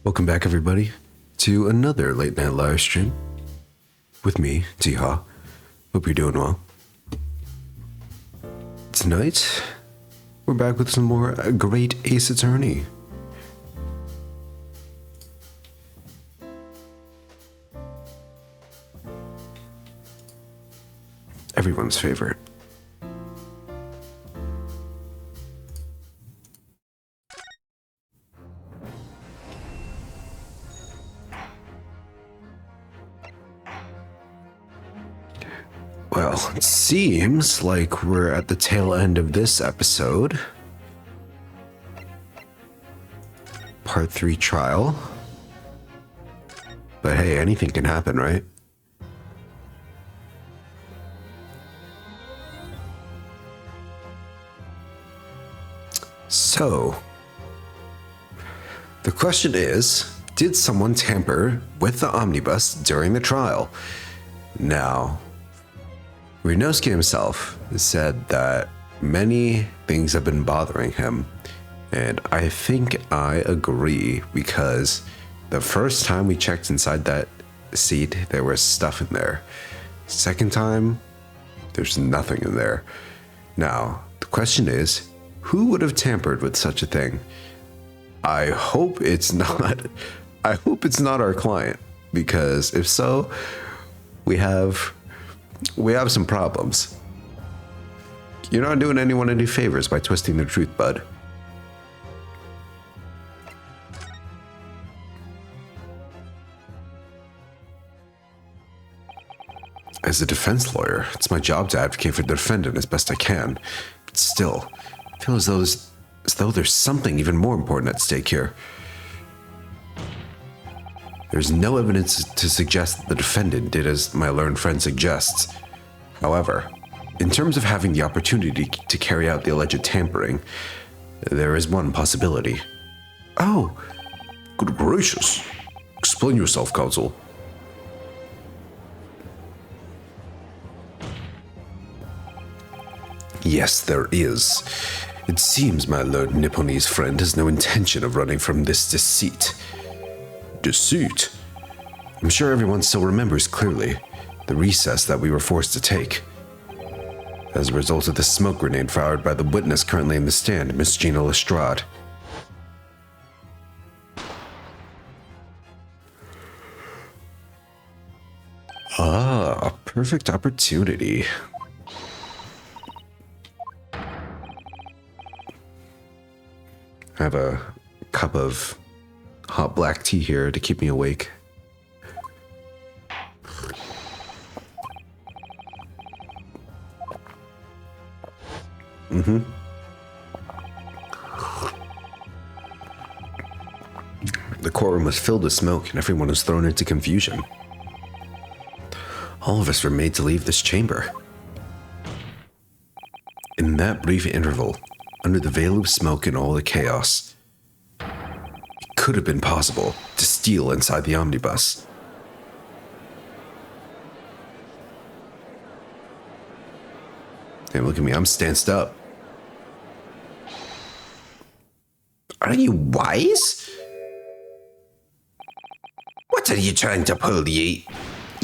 Welcome back, everybody, to another late night live stream with me, T-Ha. Hope you're doing well. Tonight, we're back with some more Great Ace Attorney. Everyone's favorite. Well, it seems like we're at the tail end of this episode. Part 3 trial. But hey, anything can happen, right? So, the question is, did someone tamper with the omnibus during the trial? Now, Ryunosuke himself said that many things have been bothering him, and I think I agree, because the first time we checked inside that seat, there was stuff in there. Second time, there's nothing in there. Now, the question is, who would have tampered with such a thing? I hope it's not our client, because if so, we have some problems. You're not doing anyone any favors by twisting the truth, bud. As a defense lawyer, it's my job to advocate for the defendant as best I can. But still, I feel as though there's something even more important at stake here. There's no evidence to suggest that the defendant did as my learned friend suggests. However, in terms of having the opportunity to carry out the alleged tampering, there is one possibility. Oh, good gracious. Explain yourself, counsel. Yes, there is. It seems my learned Nipponese friend has no intention of running from this deceit. Deceit? I'm sure everyone still remembers clearly the recess that we were forced to take. As a result of the smoke grenade fired by the witness currently in the stand, Miss Gina Lestrade. Ah, a perfect opportunity. I have a cup of hot black tea here to keep me awake. The courtroom was filled with smoke and everyone was thrown into confusion. All of us were made to leave this chamber. In that brief interval, under the veil of smoke and all the chaos, it could have been possible to steal inside the omnibus. Hey, look at me, I'm stanced up. Are you wise? What are you trying to pull, you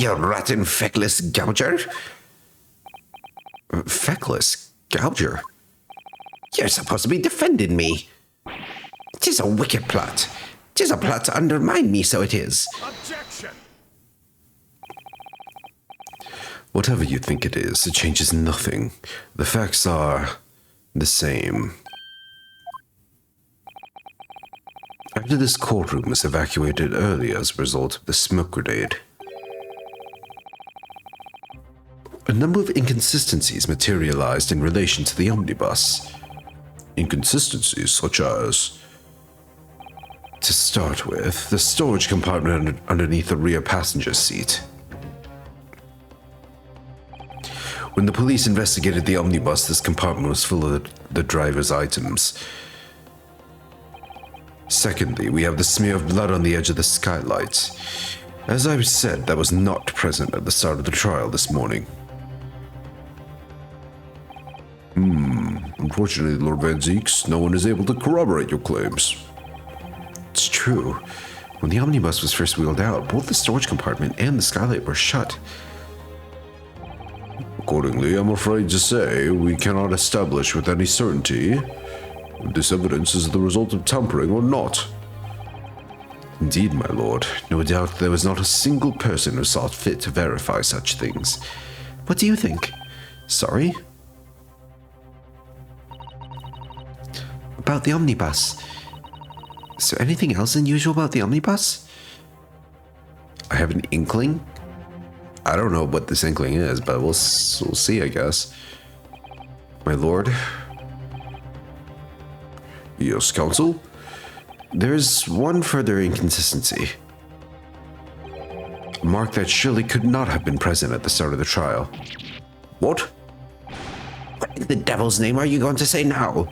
rotten, feckless gouger? Feckless gouger? You're supposed to be defending me. 'Tis a wicked plot. 'Tis a plot to undermine me, so it is. Objection! Whatever you think it is, it changes nothing. The facts are the same. After this courtroom was evacuated early as a result of the smoke grenade, a number of inconsistencies materialized in relation to the omnibus. Inconsistencies such as... To start with, the storage compartment underneath the rear passenger seat. When the police investigated the omnibus, this compartment was full of the driver's items. Secondly, we have the smear of blood on the edge of the skylight. As I said, that was not present at the start of the trial this morning. Unfortunately, Lord Van Zeeks, no one is able to corroborate your claims. It's true. When the omnibus was first wheeled out, both the storage compartment and the skylight were shut. Accordingly, I'm afraid to say we cannot establish with any certainty if this evidence is the result of tampering or not. Indeed, my lord. No doubt there was not a single person who saw fit to verify such things. What do you think? Sorry? About the omnibus. Is there anything else unusual about the omnibus? I have an inkling. I don't know what this inkling is, but we'll see, I guess. My lord? Yes, counsel? There's one further inconsistency. A mark that surely could not have been present at the start of the trial. What? What in the devil's name are you going to say now?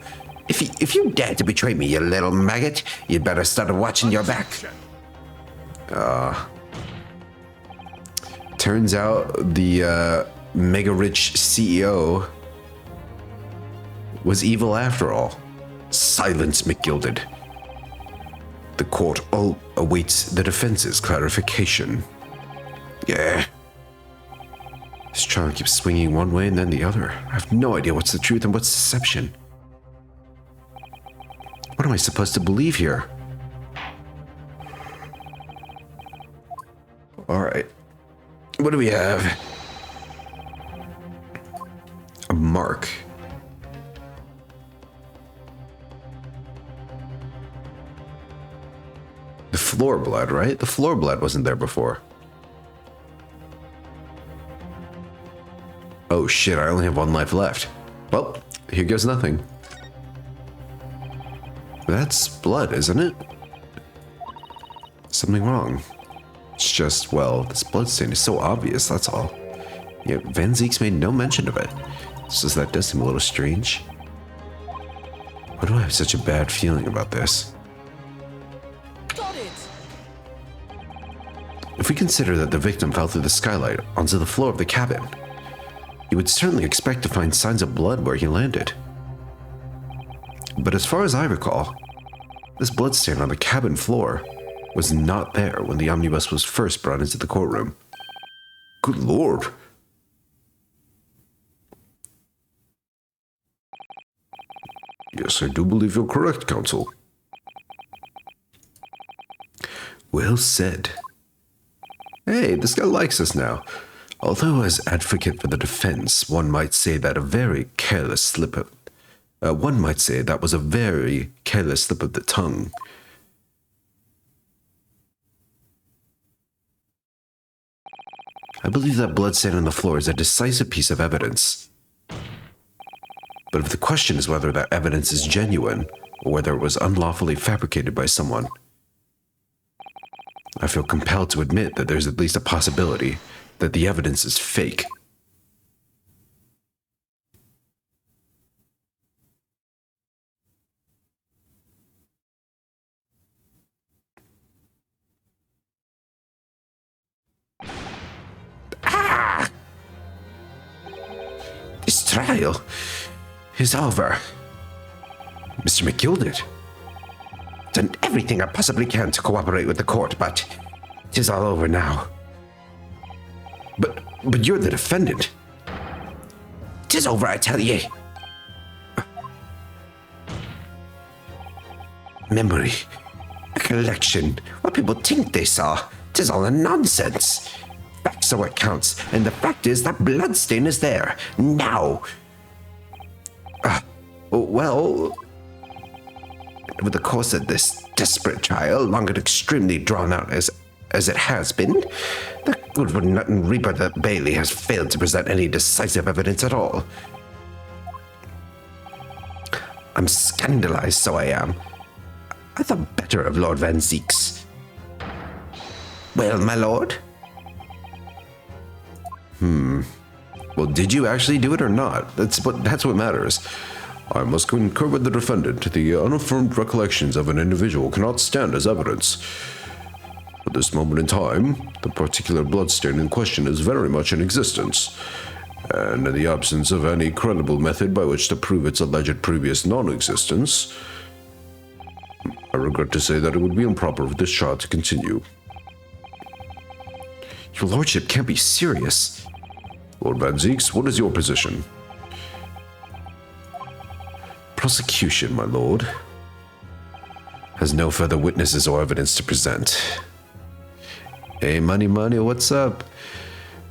If you dare to betray me, you little maggot, you'd better start watching your back. Turns out the mega-rich CEO was evil after all. Silence, McGilded. The court awaits the defense's clarification. Yeah. This trial keeps swinging one way and then the other. I have no idea what's the truth and what's deception. What am I supposed to believe here? Alright. What do we have? A mark. The floor blood, right? The floor blood wasn't there before. Oh shit, I only have one life left. Well, here goes nothing. That's blood, isn't it? Something wrong. It's just, well, this bloodstain is so obvious, that's all. Yet Van Zieks made no mention of it. So that does seem a little strange. Why do I have such a bad feeling about this? Got it. If we consider that the victim fell through the skylight onto the floor of the cabin, you would certainly expect to find signs of blood where he landed. But as far as I recall, this bloodstain on the cabin floor was not there when the omnibus was first brought into the courtroom. Good lord. Yes, I do believe you're correct, counsel. Well said. Hey, this guy likes us now. Although as advocate for the defense, one might say that a very careless slip of... one might say that was a very careless slip of the tongue. I believe that bloodstain on the floor is a decisive piece of evidence. But if the question is whether that evidence is genuine, or whether it was unlawfully fabricated by someone, I feel compelled to admit that there's at least a possibility that the evidence is fake. This trial is over. Mr. McGilded. Done everything I possibly can to cooperate with the court, but it is all over now. But you're the defendant. It is over, I tell ye. Memory, recollection, what people think they saw, it is all a nonsense. Facts are what counts, and the fact is that bloodstain is there, now. Well, over the course of this desperate trial, long and extremely drawn out as it has been, the good-for-nothing and Reaper the Bailey has failed to present any decisive evidence at all. I'm scandalized, so I am. I thought better of Lord Van Zieks. Well, my lord? Well, did you actually do it or not? That's what matters. I must concur with the defendant. The unaffirmed recollections of an individual cannot stand as evidence. At this moment in time, the particular bloodstain in question is very much in existence, and in the absence of any credible method by which to prove its alleged previous non-existence, I regret to say that it would be improper for this trial to continue. Your lordship can't be serious. Lord Van Zieks, what is your position? Prosecution, my lord, has no further witnesses or evidence to present. Hey, Money, what's up?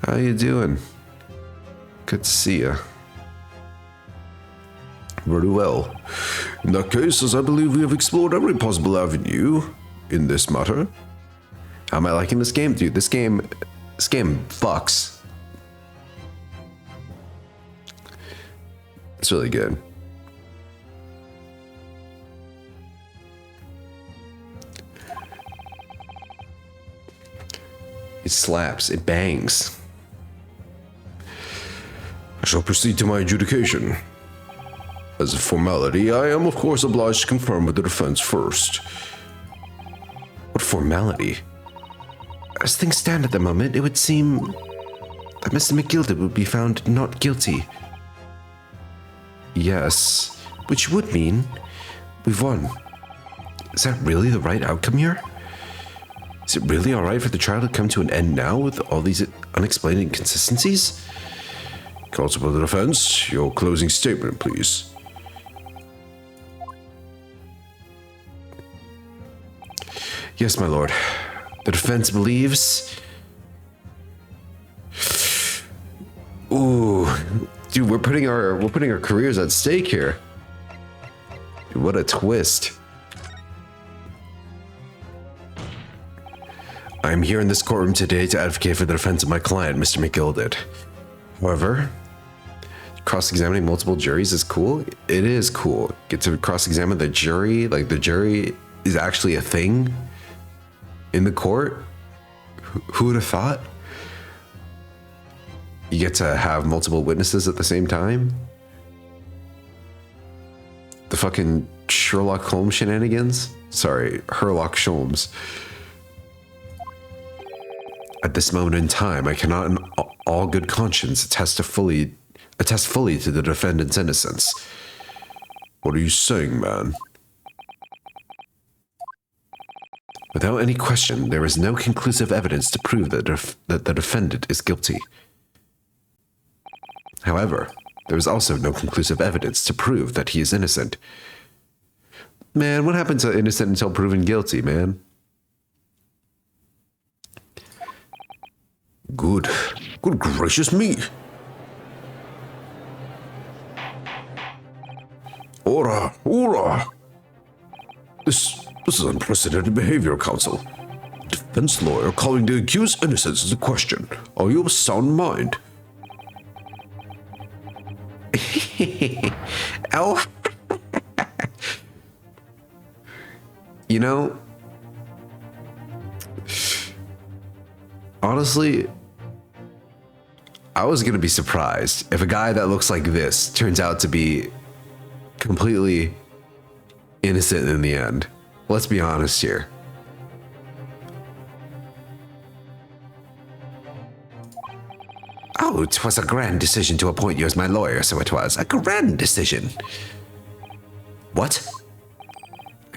How you doing? Good to see you. Very well. In that case, as I believe we have explored every possible avenue in this matter. How am I liking this game, dude? This game fucks. It's really good. It slaps, it bangs. I shall proceed to my adjudication. As a formality, I am of course obliged to confirm with the defense first. What formality? As things stand at the moment, it would seem that Mr. McGilded would be found not guilty. Yes, which would mean we've won. Is that really the right outcome here? Is it really alright for the trial to come to an end now with all these unexplained inconsistencies? Counsel for the defense, your closing statement, please. Yes, my lord. The defense believes... Ooh, dude, we're putting our careers at stake here. Dude, what a twist. I'm here in this courtroom today to advocate for the defense of my client, Mr. McGilded. However, cross-examining multiple juries is cool. It is cool. Get to cross-examine the jury. Like, the jury is actually a thing in the court. Who would have thought? You get to have multiple witnesses at the same time. The fucking Sherlock Holmes shenanigans. Sorry, Herlock Sholmes. At this moment in time, I cannot in all good conscience attest fully to the defendant's innocence. What are you saying, man? Without any question, there is no conclusive evidence to prove that the defendant is guilty. However, there is also no conclusive evidence to prove that he is innocent. Man, what happened to innocent until proven guilty, man? Good gracious me. Ora! This is unprecedented behavior, counsel. Defense lawyer calling the accused innocent is a question. Are you of sound mind? Oh. You know, honestly, I was going to be surprised if a guy that looks like this turns out to be completely innocent in the end. Let's be honest here. Oh, 'twas a grand decision to appoint you as my lawyer, so it was. A grand decision. What?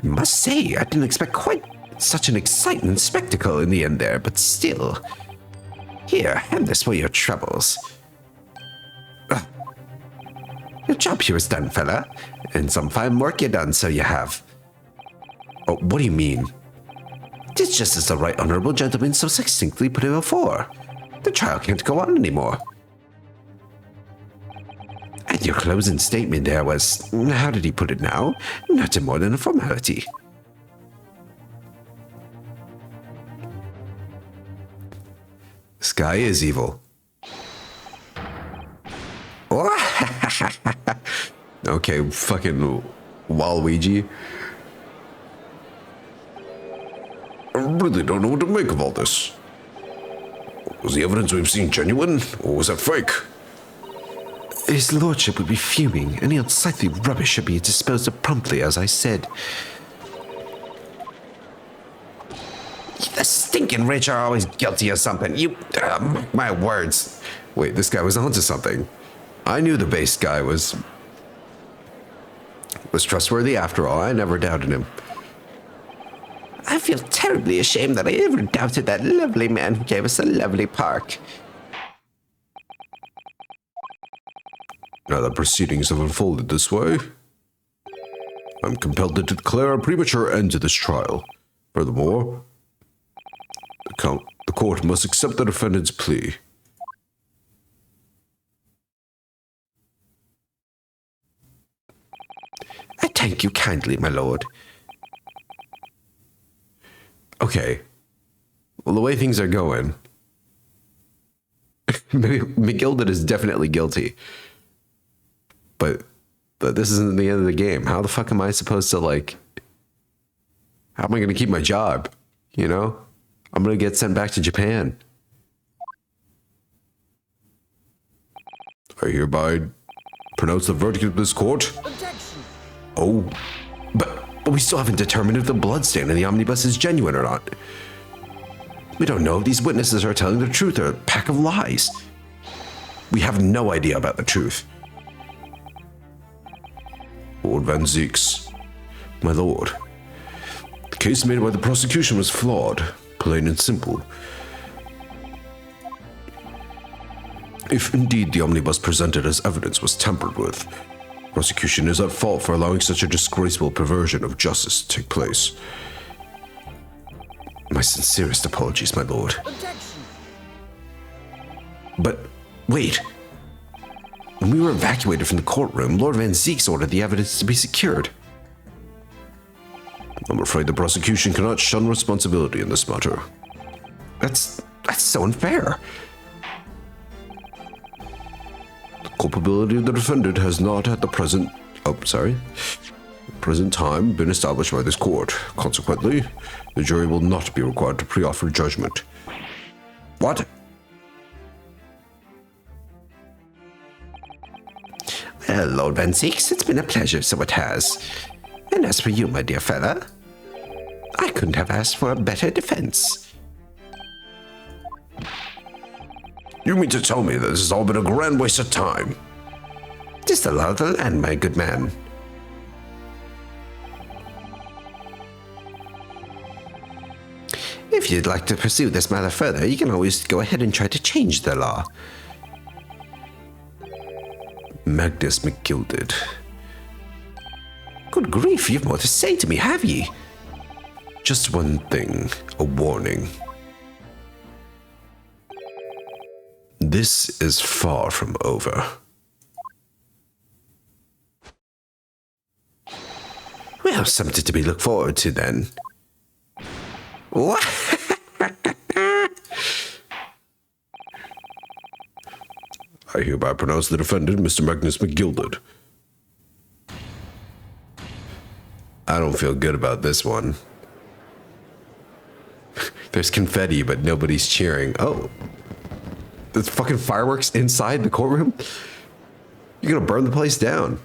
I must say, I didn't expect quite such an exciting spectacle in the end there, but still. Here, hand this for your troubles. Your job here is done, fella. And some fine work you done, so you have. Oh, what do you mean? It's just as the right honorable gentleman so succinctly put it before. The trial can't go on anymore. And your closing statement there was, how did he put it now? Nothing more than a formality. This guy is evil. Okay, fucking Waluigi. I really don't know what to make of all this. Was the evidence we've seen genuine, or was it fake? His lordship would be fuming. Any unsightly rubbish should be disposed of promptly, as I said. The stinking rich are always guilty of something. You, my words. Wait, this guy was onto something. I knew the base guy was trustworthy after all. I never doubted him. feel terribly ashamed that I ever doubted that lovely man who gave us a lovely park. Now that proceedings have unfolded this way, I'm compelled to declare a premature end to this trial. Furthermore, the court must accept the defendant's plea. I thank you kindly, my lord. Okay. Well, the way things are going, McGilded is definitely guilty. But this isn't the end of the game. How the fuck am I supposed to, like... How am I going to keep my job? You know? I'm going to get sent back to Japan. I hereby pronounce the verdict of this court. Objection. Oh, but we still haven't determined if the bloodstain in the omnibus is genuine or not. We don't know if these witnesses are telling the truth or a pack of lies. We have no idea about the truth. Lord Van Zieks, my lord, the case made by the prosecution was flawed, plain and simple. If indeed the omnibus presented as evidence was tampered with, prosecution is at fault for allowing such a disgraceful perversion of justice to take place. My sincerest apologies, my lord. Objection. But wait. When we were evacuated from the courtroom, Lord Van Zieks ordered the evidence to be secured. I'm afraid the prosecution cannot shun responsibility in this matter. That's so unfair. The culpability of the defendant has not at the present time been established by this court. Consequently, the jury will not be required to pre-offer judgment. What? Well, Lord Van Zieks, it's been a pleasure, so it has. And as for you, my dear fella, I couldn't have asked for a better defense. You mean to tell me that this has all been a grand waste of time? Just the law of the land, my good man. If you'd like to pursue this matter further, you can always go ahead and try to change the law. Magnus McGilded. Good grief, you've more to say to me, have ye? Just one thing, a warning. This is far from over. Well, something to be looked forward to then. What? I hereby pronounce the defendant, Mr. Magnus McGilded. I don't feel good about this one. There's confetti, but nobody's cheering. Oh. There's fucking fireworks inside the courtroom? You're gonna burn the place down.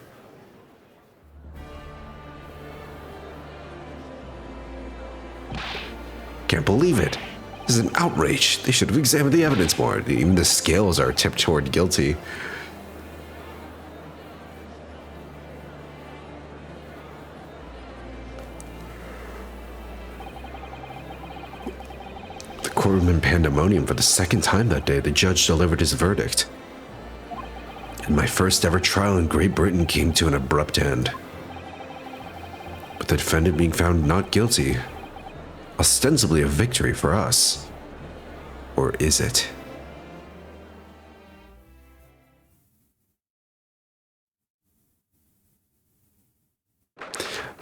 Can't believe it. This is an outrage. They should have examined the evidence more. Even the scales are tipped toward guilty. The courtroom in pandemonium for the second time that day. The judge delivered his verdict. And my first ever trial in Great Britain came to an abrupt end. With the defendant being found not guilty. Ostensibly a victory for us. Or is it?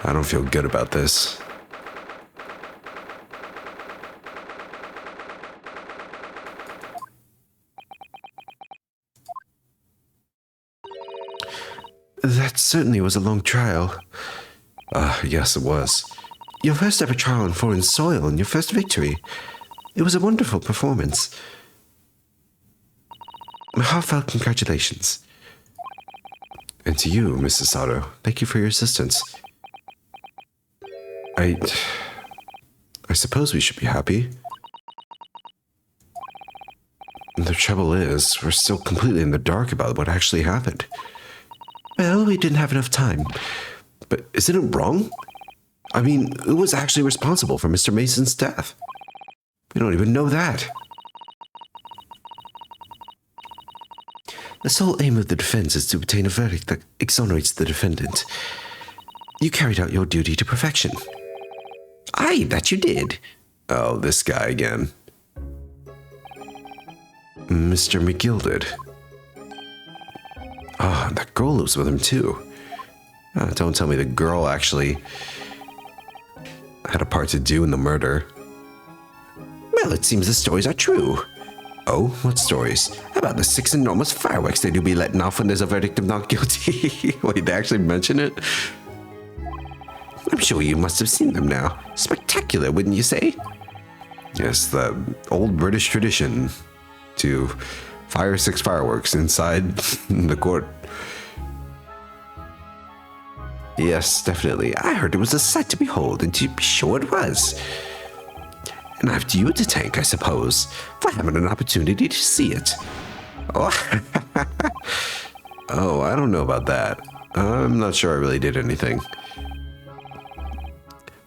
I don't feel good about this. That certainly was a long trial. Yes, it was. Your first ever trial on foreign soil and your first victory. It was a wonderful performance. Heartfelt congratulations. And to you, Mrs. Sato, thank you for your assistance. I suppose we should be happy. The trouble is, we're still completely in the dark about what actually happened. Well, we didn't have enough time. But isn't it wrong? I mean, who was actually responsible for Mr. Mason's death? We don't even know that. The sole aim of the defense is to obtain a verdict that exonerates the defendant. You carried out your duty to perfection. Aye, that you did. Oh, this guy again. Mr. McGilded. Ah, that girl lives with him too. Don't tell me the girl actually had a part to do in the murder. Well, it seems the stories are true. Oh, what stories? About the 6 enormous fireworks they do be letting off when there's a verdict of not guilty. Wait, they actually mention it? I'm sure you must have seen them now. Spectacular, wouldn't you say? Yes, the old British tradition to fire 6 fireworks inside the court. Yes, definitely. I heard it was a sight to behold, and to be sure it was. And after you to thank, I suppose, for having an opportunity to see it. Oh, oh, I don't know about that. I'm not sure I really did anything.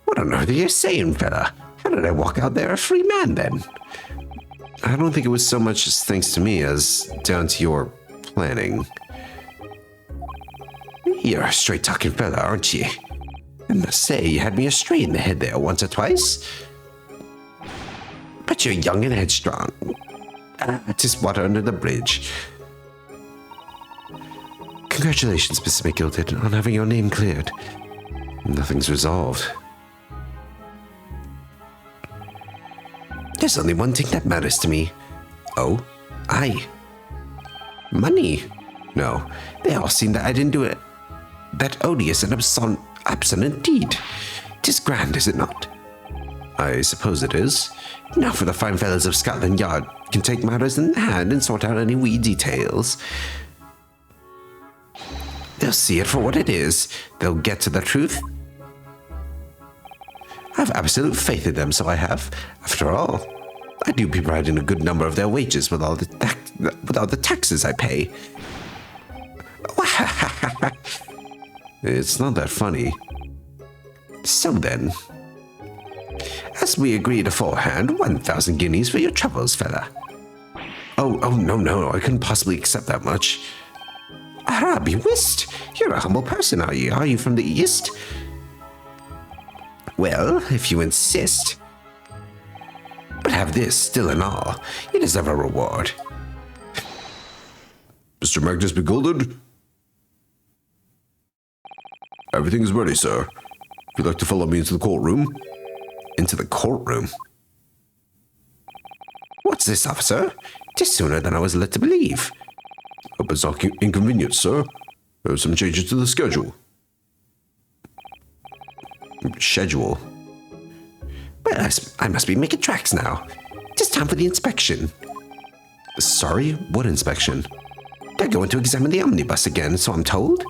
What on earth are you saying, fella? How did I walk out there a free man, then? I don't think it was so much thanks to me as down to your planning. You're a straight-talking fella, aren't you? I must say, you had me astray in the head there once or twice. But you're young and headstrong. Just water under the bridge. Congratulations, Mr. McGilded, on having your name cleared. Nothing's resolved. There's only one thing that matters to me. Oh? Aye. Money. No. They all seem that I didn't do it. That odious and abstinent deed. 'Tis grand, is it not? I suppose it is. Now for the fine fellows of Scotland Yard can take matters in hand and sort out any wee details. They'll see it for what it is. They'll get to the truth. I have absolute faith in them, so I have. After all, I do be providing a good number of their wages with all the taxes I pay. It's not that funny. So then, as we agreed aforehand, 1,000 guineas for your troubles, fella. Oh, no, I couldn't possibly accept that much. Ah, be whist. You're a humble person, are you? Are you from the East? Well, if you insist. But have this, still and all. You deserve a reward. Mr. Magnus McGilded? Everything is ready, sir. If you'd like to follow me into the courtroom. Into the courtroom? What's this, officer? 'Tis sooner than I was led to believe. Hope it's not inconvenient, sir. There are some changes to the schedule. Schedule? Well, I must be making tracks now. 'Tis time for the inspection. Sorry? What inspection? They're going to examine the omnibus again, so I'm told.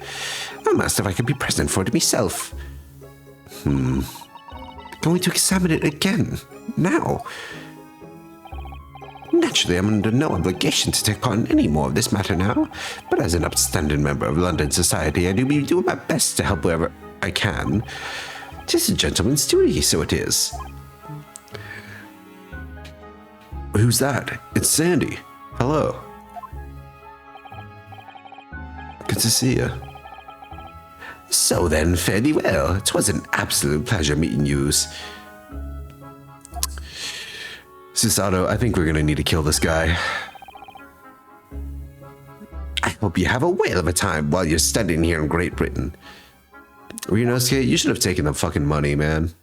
I'm asked if I could be present for it myself. Going to examine it again? Now? Naturally, I'm under no obligation to take part in any more of this matter now, but as an upstanding member of London society, I do be doing my best to help wherever I can. 'Tis a gentleman's duty, so it is. Who's that? It's Sandy. Hello. Good to see you. So then, fare thee well. 'Twas an absolute pleasure meeting yous. Susato, I think we're gonna need to kill this guy. I hope you have a whale of a time while you're studying here in Great Britain. Ryunosuke, you should have taken the fucking money, man.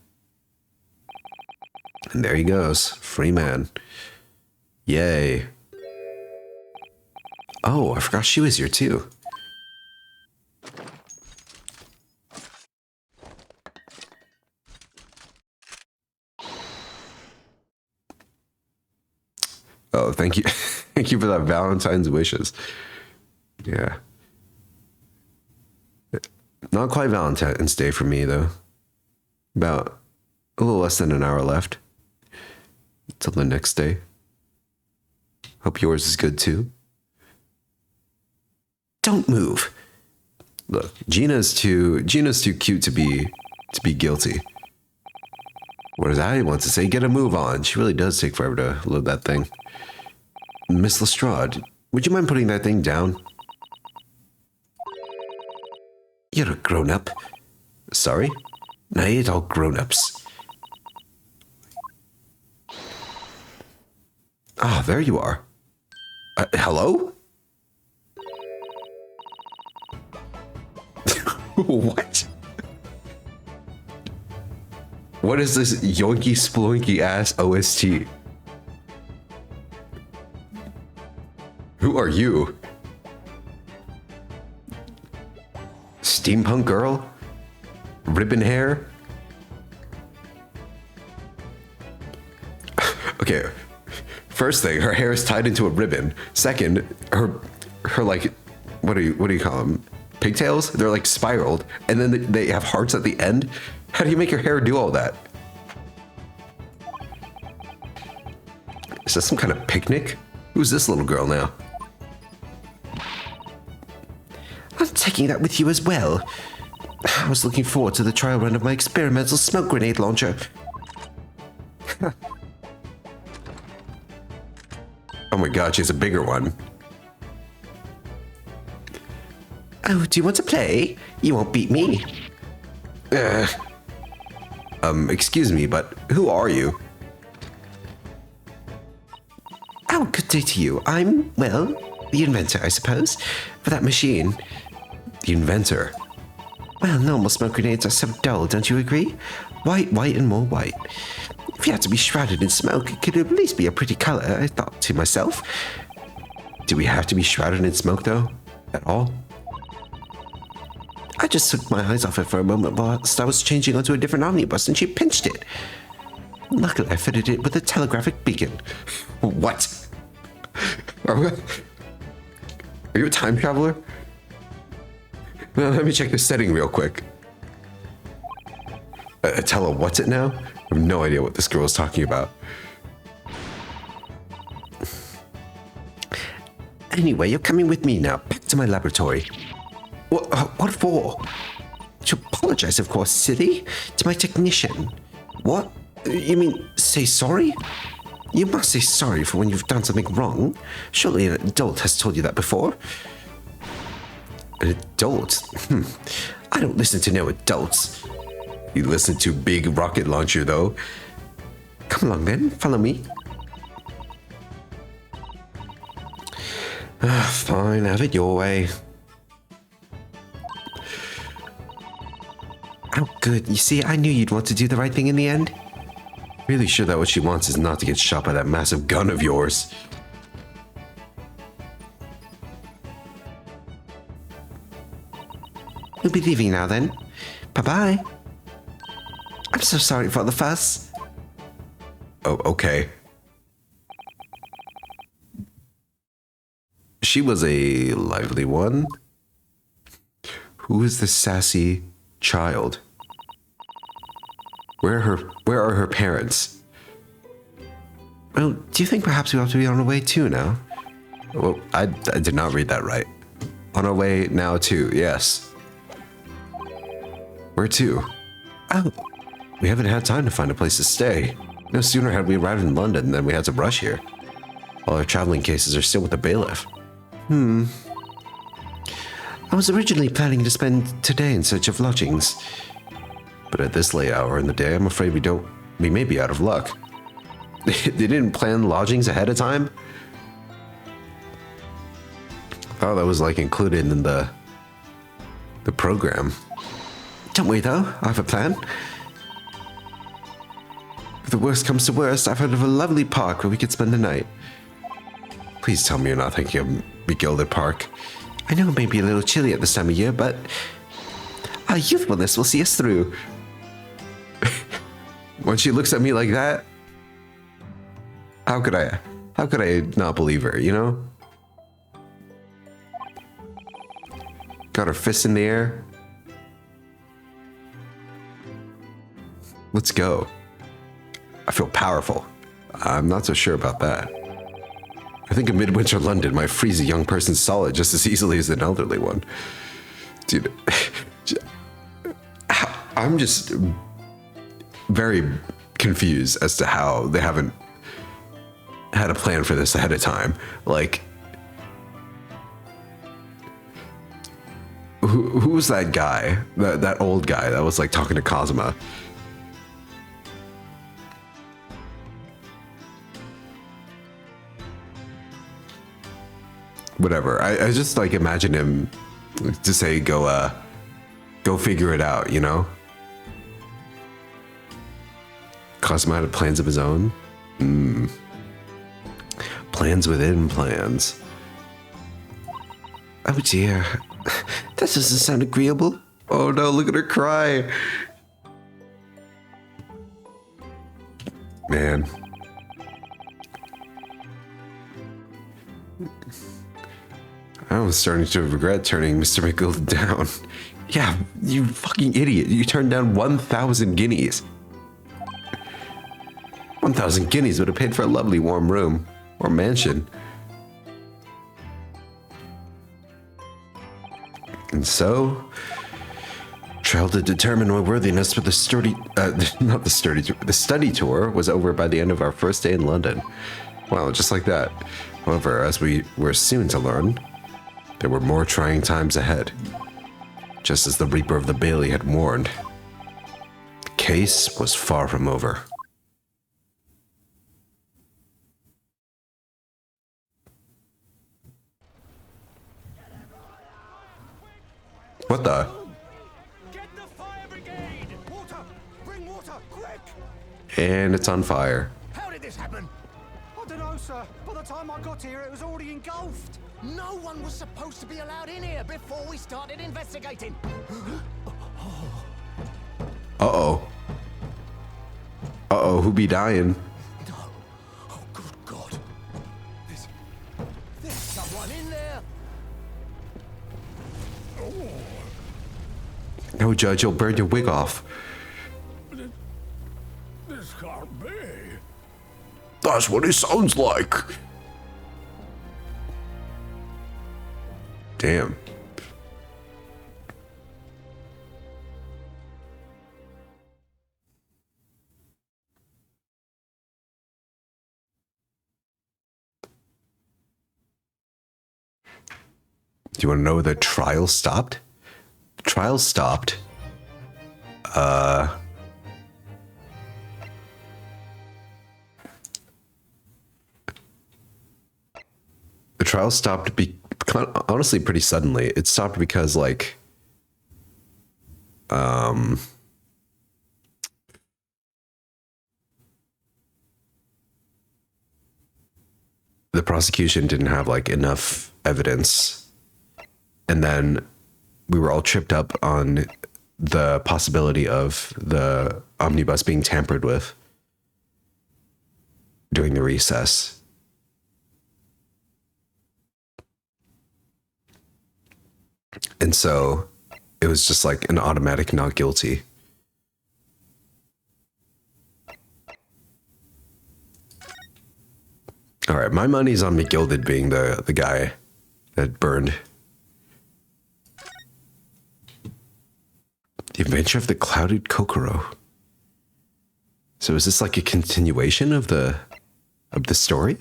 And there he goes. Free man. Yay. Oh, I forgot she was here too. Oh, thank you. Thank you for that Valentine's wishes. Yeah. Not quite Valentine's Day for me, though. About a little less than an hour left. Till the next day. Hope yours is good, too. Don't move. Look, Gina's too cute to be guilty. What does I want to say? Get a move on. She really does take forever to load that thing. Miss Lestrade, would you mind putting that thing down? You're a grown-up. Sorry? I hate all grown-ups. Ah, there you are. Hello? What? What is this yoinky sploinky ass OST? Who are you? Steampunk girl? Ribbon hair? Okay. First thing, her hair is tied into a ribbon. Second, her like, what do you call them? Pigtails? They're like spiraled, and then they have hearts at the end. How do you make your hair do all that? Is this some kind of picnic? Who's this little girl now? I'm taking that with you as well. I was looking forward to the trial run of my experimental smoke grenade launcher. Oh my god, she has a bigger one. Oh, do you want to play? You won't beat me. Excuse me, but who are you? Oh, good day to you. I'm, well, the inventor, I suppose, for that machine. The inventor. Well, normal smoke grenades are so dull, don't you agree? White, white, and more white. If you had to be shrouded in smoke, it could at least be a pretty color, I thought to myself. Do we have to be shrouded in smoke, though? At all? I just took my eyes off it for a moment whilst I was changing onto a different omnibus and she pinched it. Luckily, I fitted it with a telegraphic beacon. What? Are you a time traveler? Now, let me check the setting real quick. Tell her what's it now? I have no idea what this girl is talking about. Anyway, you're coming with me now, back to my laboratory. What for? To apologize, of course, silly. To my technician. What? You mean, say sorry? You must say sorry for when you've done something wrong. Surely an adult has told you that before. An adult? I don't listen to no adults. You listen to Big Rocket Launcher, though. Come along then, follow me. Fine, have it your way. Oh, good. You see, I knew you'd want to do the right thing in the end. Really sure that what she wants is not to get shot by that massive gun of yours. We'll be leaving now then. Bye-bye. I'm so sorry for the fuss. Oh, okay. She was a lively one. Who is the sassy child? Where are her parents? Well, do you think perhaps we ought to be on our way too now? Well, I did not read that right. On our way now too, yes. Where to? Oh, We haven't had time to find a place to stay. No sooner had we arrived in London than we had to rush here. All our traveling cases are still with the bailiff. I was originally planning to spend today in search of lodgings. But at this late hour in the day, I'm afraid we may be out of luck. They didn't plan lodgings ahead of time? Oh, that was like included in the program. Don't worry though, I have a plan. If the worst comes to worst, I've heard of a lovely park where we could spend the night. Please tell me you're not thinking of Begilded Park. I know it may be a little chilly at this time of year, but our youthfulness will see us through. When she looks at me like that, how could I not believe her, you know? Got her fist in the air. Let's go. I feel powerful. I'm not so sure about that. I think a midwinter London might freeze a young person solid just as easily as an elderly one. Dude, I'm just very confused as to how they haven't had a plan for this ahead of time. Like, who was that guy? That old guy that was like talking to Kazuma? Whatever. I just like imagine him to say, go figure it out, you know? Kazuma had plans of his own. Plans within plans. Oh dear. That doesn't sound agreeable. Oh no, look at her cry. Man. I was starting to regret turning Mr. McGill down. Yeah, you fucking idiot. You turned down 1,000 guineas. 1,000 guineas would have paid for a lovely warm room or mansion. And so, trial to determine my worthiness for the study tour was over by the end of our first day in London. Wow, just like that. However, as we were soon to learn, there were more trying times ahead. Just as the Reaper of the Bailey had warned, the case was far from over. What the? Get the fire brigade! Water! Bring water, quick! And it's on fire. How did this happen? I don't know, sir. By the time I got here, it was already engulfed. No one was supposed to be allowed in here before we started investigating. Uh-oh. Uh-oh, who be dying? No. Oh, good God. There's someone in there. No, Judge, you'll burn your wig off. This can't be. That's what it sounds like. Damn. Do you want to know where the trial stopped? The trial stopped. The trial stopped honestly pretty suddenly. It stopped because like the prosecution didn't have like enough evidence, and then we were all tripped up on the possibility of the omnibus being tampered with during the recess. And so it was just like an automatic not guilty. All right, my money's on McGilded being the guy that burned. The Adventure of the Clouded Kokoro. So is this like a continuation of the story?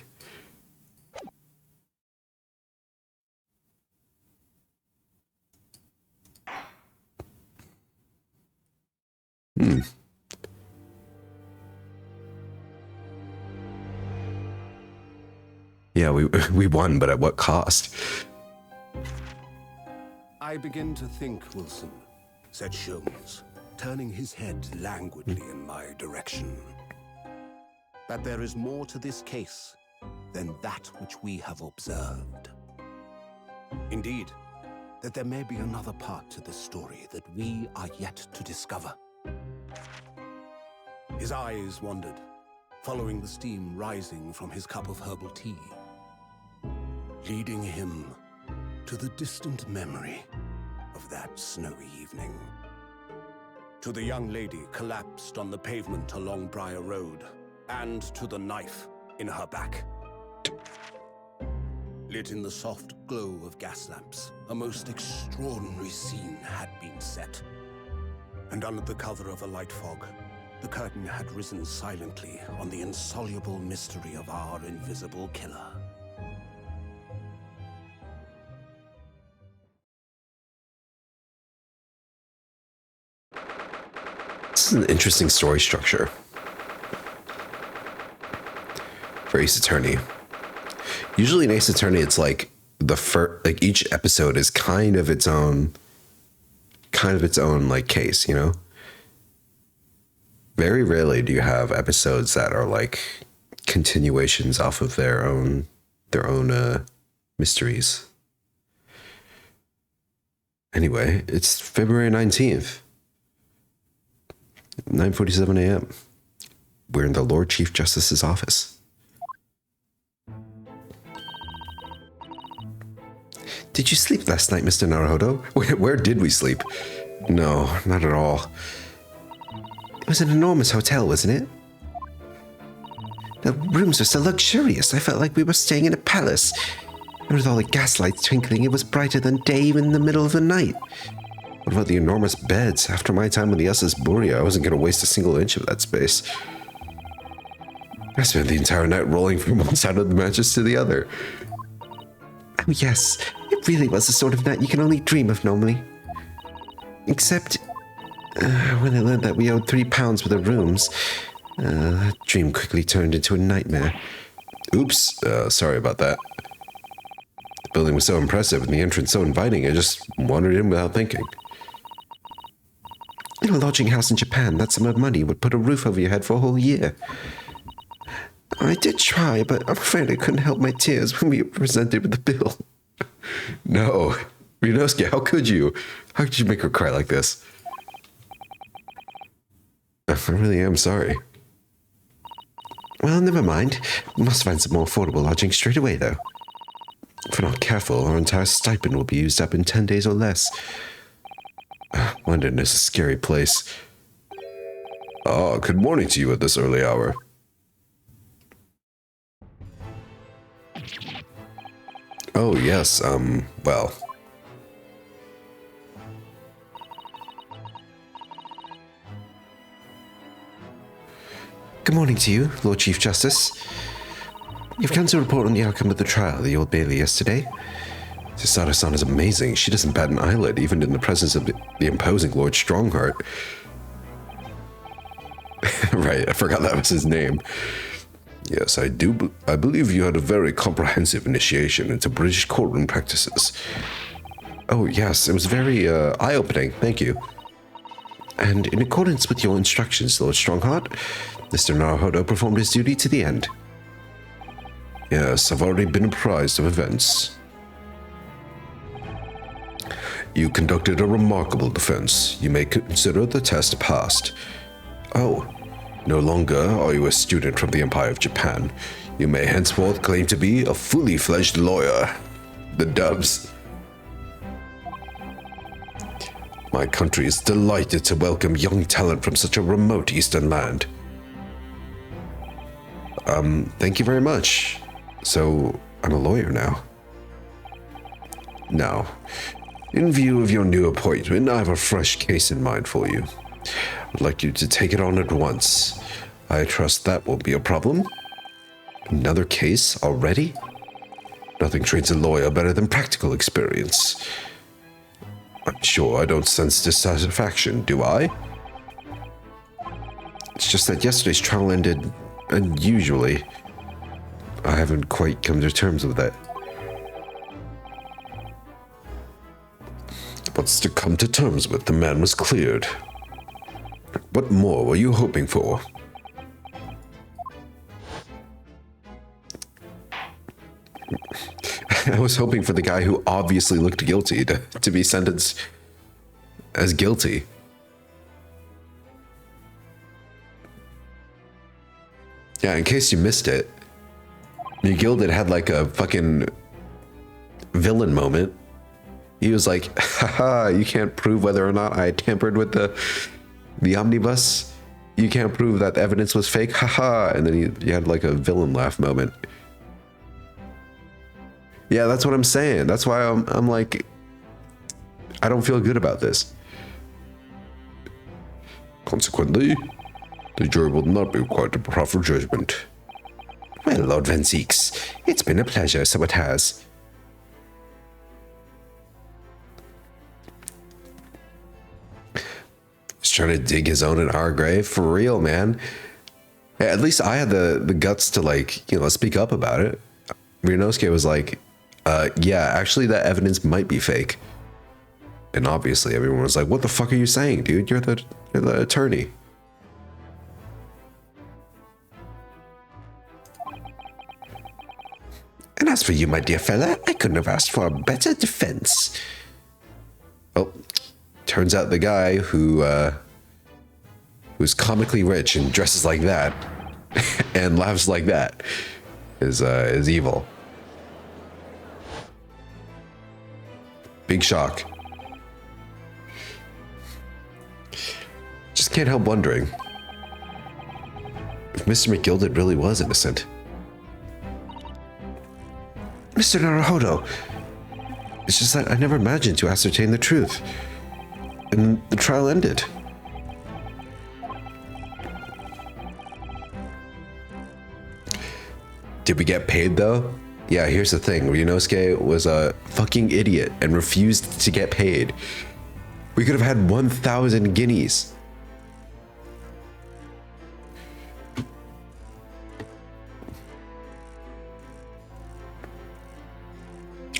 Yeah, we won, but at what cost? I begin to think, Wilson, said Sholmes, turning his head languidly in my direction, that there is more to this case than that which we have observed. Indeed, that there may be another part to this story that we are yet to discover. His eyes wandered, following the steam rising from his cup of herbal tea, leading him to the distant memory of that snowy evening. To the young lady collapsed on the pavement along Briar Road, and to the knife in her back. Lit in the soft glow of gas lamps, a most extraordinary scene had been set. And under the cover of a light fog, The curtain had risen silently on the insoluble mystery of our invisible killer. This is an interesting story structure for Ace Attorney. Usually in Ace Attorney, it's like like each episode is kind of its own like case, you know? Very rarely do you have episodes that are like continuations off of their own mysteries. Anyway, it's February 19th, 9:47 a.m. We're in the Lord Chief Justice's office. Did you sleep last night, Mr. Naruhodo? Where did we sleep? No, not at all. It was an enormous hotel, wasn't it? The rooms were so luxurious, I felt like we were staying in a palace. And with all the gaslights twinkling, it was brighter than day even in the middle of the night. What about the enormous beds? After my time with the SS Buria, I wasn't going to waste a single inch of that space. I spent the entire night rolling from one side of the mattress to the other. Oh yes, it really was the sort of night you can only dream of normally. Except, when I learned that we owed £3 for the rooms, that dream quickly turned into a nightmare. Oops, sorry about that. The building was so impressive and the entrance so inviting, I just wandered in without thinking. In a lodging house in Japan, that sum of money would put a roof over your head for a whole year. I did try, but I'm afraid I couldn't help my tears when we were presented with the bill. No, Ryunosuke, how could you? How could you make her cry like this? I really am sorry. Well, never mind. We must find some more affordable lodging straight away, though. If we're not careful, our entire stipend will be used up in 10 days or less. London is a scary place. Ah, good morning to you at this early hour. Oh, yes, well. Good morning to you, Lord Chief Justice. You've come to report on the outcome of the trial of the Old Bailey yesterday. Sasada-san is amazing. She doesn't bat an eyelid, even in the presence of the imposing Lord Strongheart. Right, I forgot that was his name. Yes, I believe you had a very comprehensive initiation into British courtroom practices. Oh, yes, it was very eye-opening. Thank you. And in accordance with your instructions, Lord Strongheart, Mr. Naruhodo performed his duty to the end. Yes, I've already been apprised of events. You conducted a remarkable defense. You may consider the test passed. Oh, no longer are you a student from the Empire of Japan. You may henceforth claim to be a fully fledged lawyer. The dubs. My country is delighted to welcome young talent from such a remote eastern land. Thank you very much. So, I'm a lawyer now. Now, in view of your new appointment, I have a fresh case in mind for you. I'd like you to take it on at once. I trust that won't be a problem. Another case already? Nothing trains a lawyer better than practical experience. I'm sure I don't sense dissatisfaction, do I? It's just that yesterday's trial ended unusually. I haven't quite come to terms with that. What's to come to terms with? The man was cleared. What more were you hoping for? I was hoping for the guy who obviously looked guilty to be sentenced as guilty. Yeah, in case you missed it, Gilded had like a fucking villain moment. He was like, haha, you can't prove whether or not I tampered with the omnibus. You can't prove that the evidence was fake, haha. And then he had like a villain laugh moment. Yeah, that's what I'm saying. That's why I'm like, I don't feel good about this. Consequently, The jury will not be required to proffer judgment. Well, Lord Van Zeeks, it's been a pleasure, so it has. He's trying to dig his own in our grave, for real, man. Yeah, at least I had the guts to, like, you know, speak up about it. Ryunosuke was like, yeah, actually that evidence might be fake. And obviously everyone was like, what the fuck are you saying, dude? You're the attorney. And as for you, my dear fella, I couldn't have asked for a better defense. Oh, turns out the guy who's comically rich and dresses like that and laughs like that is evil. Big shock. Just can't help wondering if Mr. McGilded really was innocent. Mr. Naruhodo, It's just that I never imagined to ascertain the truth. And the trial ended. Did we get paid though? Yeah, here's the thing. Ryunosuke was a fucking idiot and refused to get paid. We could have had 1,000 guineas.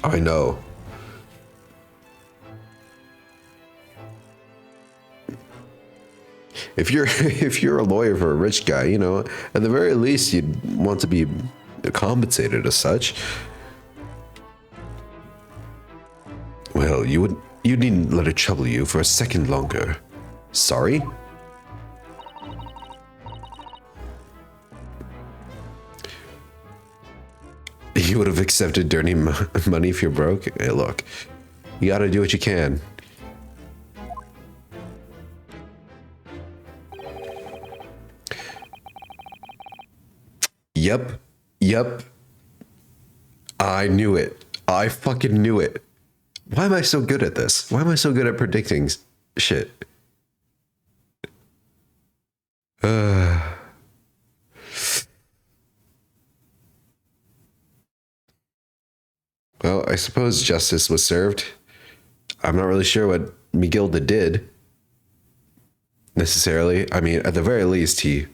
I know. If you're a lawyer for a rich guy, you know, at the very least you'd want to be compensated as such. Well, you needn't let it trouble you for a second longer. Sorry? You would have accepted dirty money if you're broke? Hey, look, you gotta do what you can. Yep. I knew it. I fucking knew it. Why am I so good at this? Why am I so good at predicting shit? Well, I suppose justice was served. I'm not really sure what McGilda did, necessarily. I mean, at the very least, he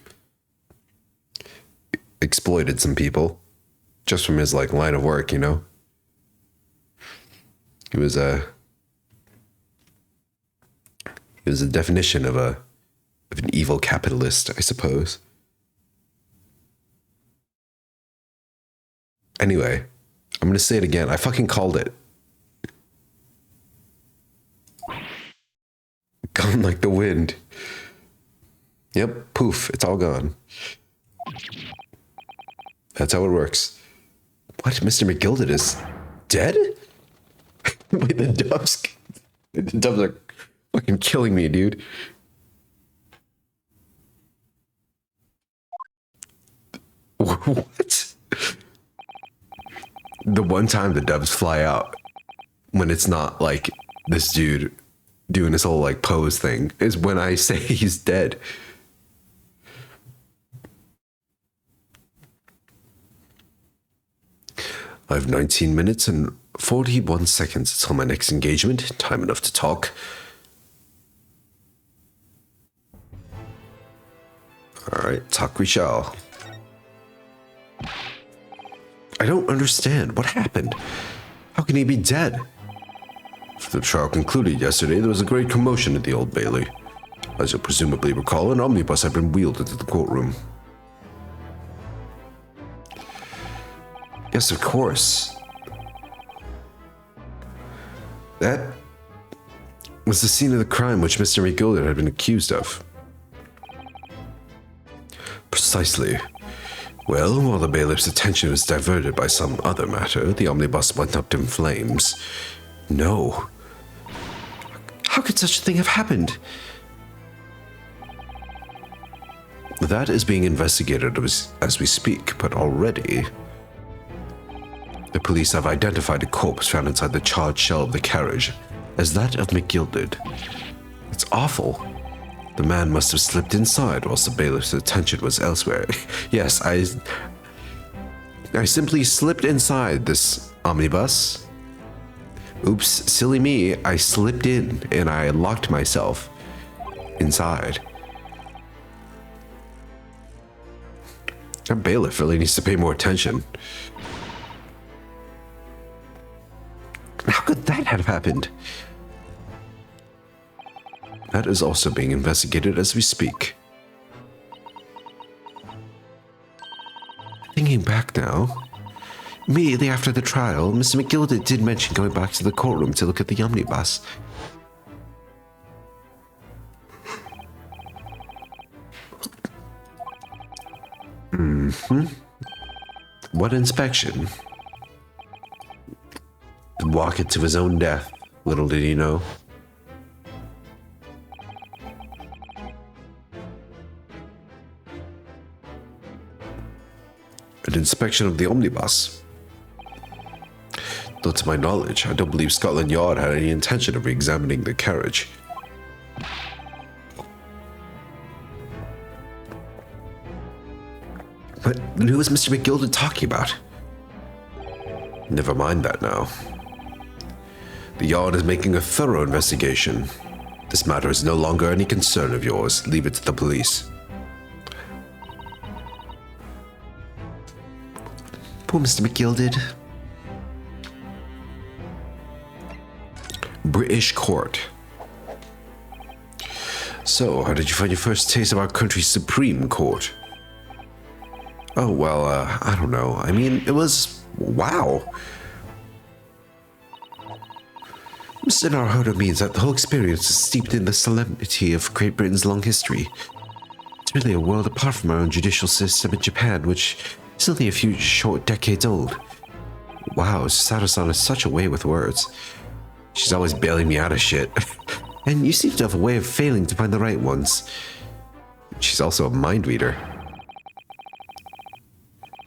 exploited some people just from his like line of work, you know. He was a definition of an evil capitalist, I suppose. Anyway, I'm gonna say it again. I fucking called it. Gone like the wind. Yep, poof, it's all gone. That's how it works. What? Mr. McGilded is dead? Wait, the dubs are fucking killing me, dude. What? The one time the dubs fly out when it's not like this dude doing this whole like pose thing is when I say he's dead. I have 19 minutes and 41 seconds until my next engagement. Time enough to talk. All right, talk we shall. I don't understand. What happened? How can he be dead? After the trial concluded yesterday, there was a great commotion at the Old Bailey. As you'll presumably recall, an omnibus had been wheeled into the courtroom. Yes, of course. That was the scene of the crime which Mr. McGilded had been accused of. Precisely. Well, while the bailiff's attention was diverted by some other matter, the omnibus went up in flames. No. How could such a thing have happened? That is being investigated as we speak, but already the police have identified a corpse found inside the charred shell of the carriage as that of McGilded. It's awful. The man must have slipped inside whilst the bailiff's attention was elsewhere. Yes, I simply slipped inside this omnibus. Oops, silly me. I slipped in and I locked myself inside. That bailiff really needs to pay more attention. How could that have happened? That is also being investigated as we speak. Thinking back now, immediately after the trial, Mr. McGilda did mention going back to the courtroom to look at the omnibus. What inspection? Walk it to his own death, little did he know. An inspection of the omnibus. Though to my knowledge, I don't believe Scotland Yard had any intention of re-examining the carriage. But who was Mr. McGilda talking about? Never mind that now. The Yard is making a thorough investigation. This matter is no longer any concern of yours. Leave it to the police. Poor Mr. McGilded. British court. So, how did you find your first taste of our country's Supreme Court? Oh, well, I don't know. I mean, it was... wow. Mr. Naruhodo means that the whole experience is steeped in the solemnity of Great Britain's long history. It's really a world apart from our own judicial system in Japan, which is only a few short decades old. Wow, Sato-san is such a way with words. She's always bailing me out of shit. And you seem to have a way of failing to find the right ones. She's also a mind reader.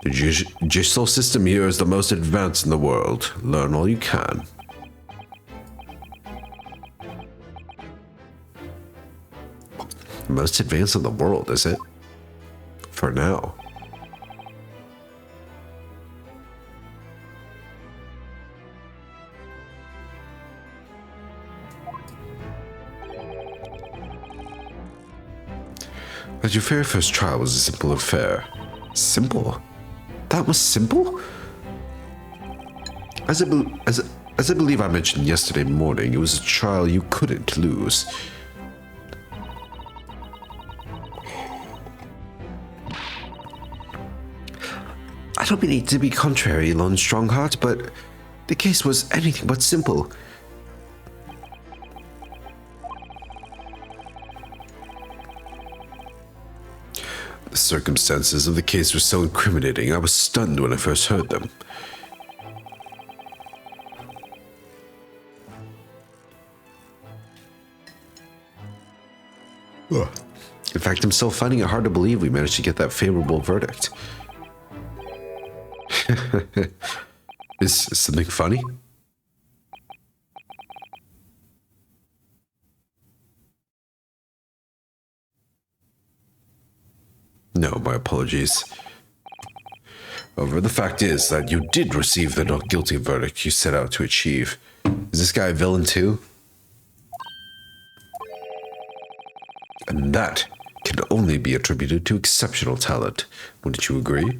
The judicial system here is the most advanced in the world. Learn all you can. Most advanced in the world, is it? For now. But your very first trial was a simple affair. Simple? That was simple? As I believe I mentioned yesterday morning, it was a trial you couldn't lose. I don't mean to be contrary, Lone Strongheart, but the case was anything but simple. The circumstances of the case were so incriminating, I was stunned when I first heard them. In fact, I'm still finding it hard to believe we managed to get that favorable verdict. Is something funny? No, my apologies. However, the fact is that you did receive the not guilty verdict you set out to achieve. Is this guy a villain too? And that can only be attributed to exceptional talent. Wouldn't you agree?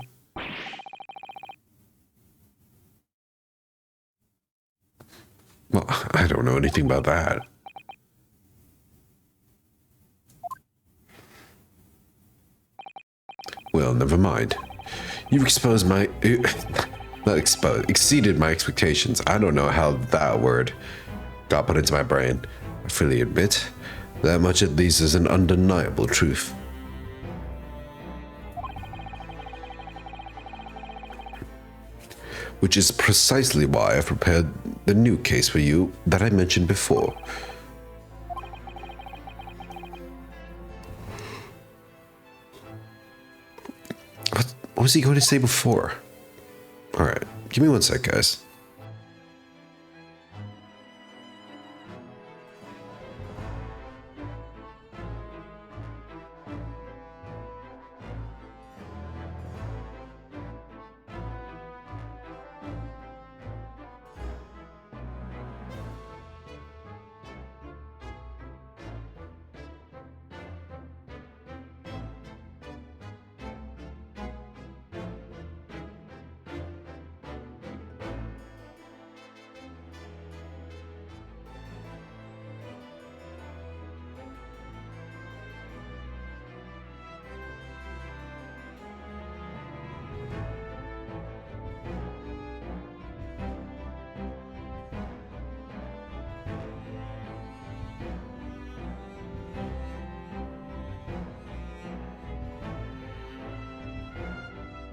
Well, I don't know anything about that. Well, never mind. You've exposed my... not exposed, exceeded my expectations. I don't know how that word got put into my brain. I freely admit, that much at least is an undeniable truth. Which is precisely why I prepared the new case for you that I mentioned before. What was he going to say before? Alright, give me one sec, guys.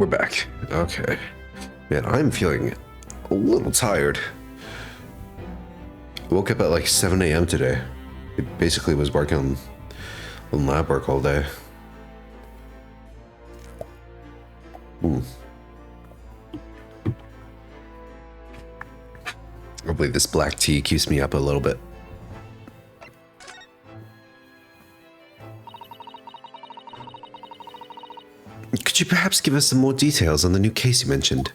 We're back. Okay. Man, I'm feeling a little tired. I woke up at like 7 a.m. today. It basically was working on lab work all day. Hopefully this black tea keeps me up a little bit. Could you perhaps give us some more details on the new case you mentioned?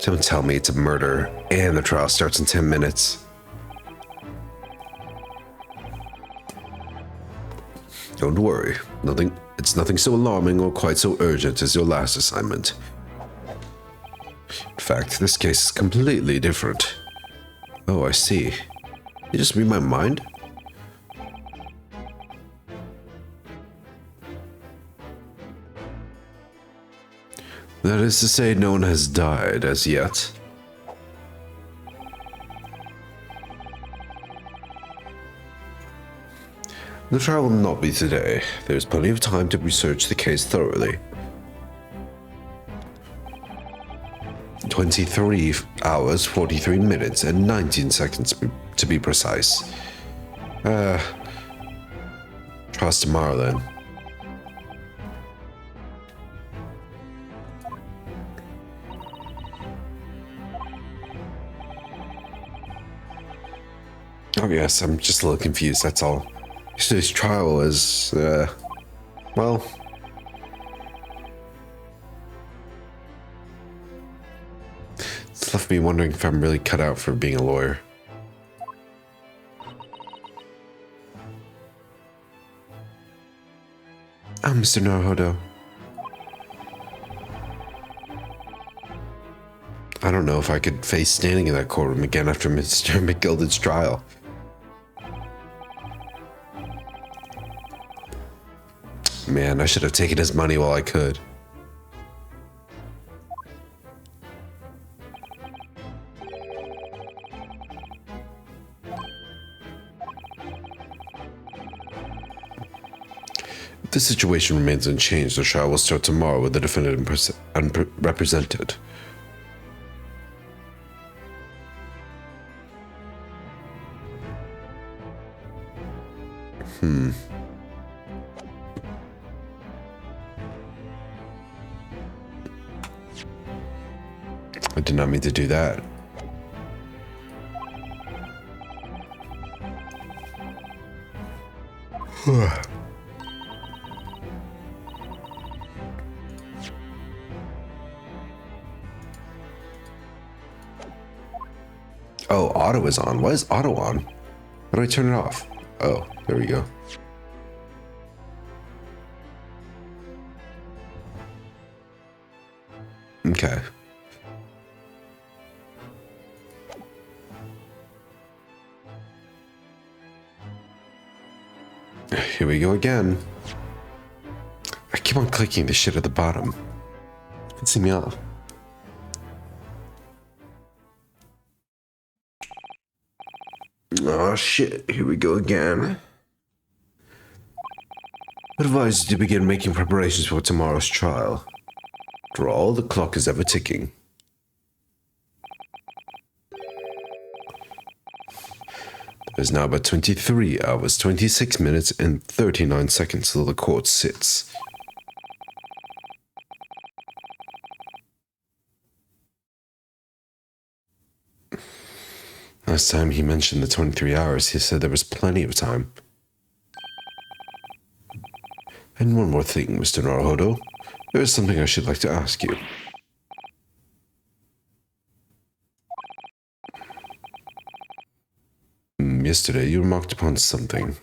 Don't tell me it's a murder and the trial starts in 10 minutes. Don't worry. It's nothing so alarming or quite so urgent as your last assignment. In fact, this case is completely different. Oh, I see. You just read my mind? That is to say, no one has died as yet. The trial will not be today. There's plenty of time to research the case thoroughly. 23 hours, 43 minutes, and 19 seconds to be precise. Trial's tomorrow then. Oh yes, I'm just a little confused, that's all. Today's trial is, well... It's left me wondering if I'm really cut out for being a lawyer. Mr. Naruhodo. I don't know if I could face standing in that courtroom again after Mr. McGilded's trial. Man, I should have taken his money while I could. If the situation remains unchanged, the trial will start tomorrow with the defendant unrepresented. I did not mean to do that. Oh, auto is on. Why is auto on? How do I turn it off? Oh, there we go. Okay. Here we go again. I keep on clicking the shit at the bottom. It's pissing me off. Oh shit, here we go again. Advise you to begin making preparations for tomorrow's trial. After all, the clock is ever ticking. There's now about 23 hours, 26 minutes, and 39 seconds till the court sits. Last time he mentioned the 23 hours, he said there was plenty of time. And one more thing, Mr. Naruhodo. There is something I should like to ask you. Yesterday, you remarked upon something.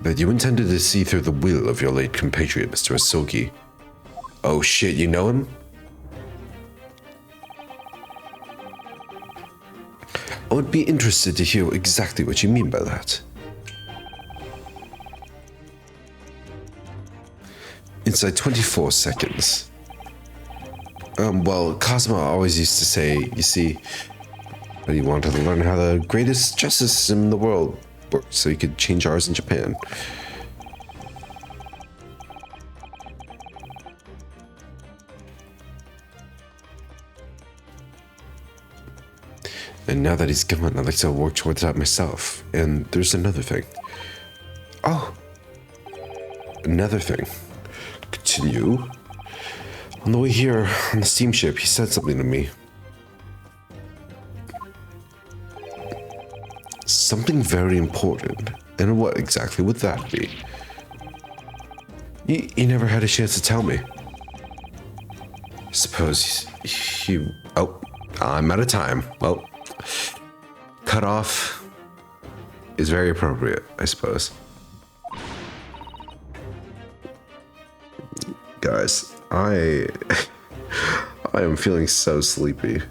That you intended to see through the will of your late compatriot, Mr. Asogi. Oh shit, you know him? I would be interested to hear exactly what you mean by that. Inside 24 seconds. Well, Kazuma always used to say, you see, But he wanted to learn how the greatest justice system in the world works so he could change ours in Japan. And now that he's gone, I'd like to work towards that myself. And there's another thing. Oh! Another thing. Continue. On the way here, on the steamship, he said something to me. Something very important. And what exactly would that be? He never had a chance to tell me. I suppose he... Oh, I'm out of time. Well, cut off is very appropriate, I suppose. Guys, I am feeling so sleepy.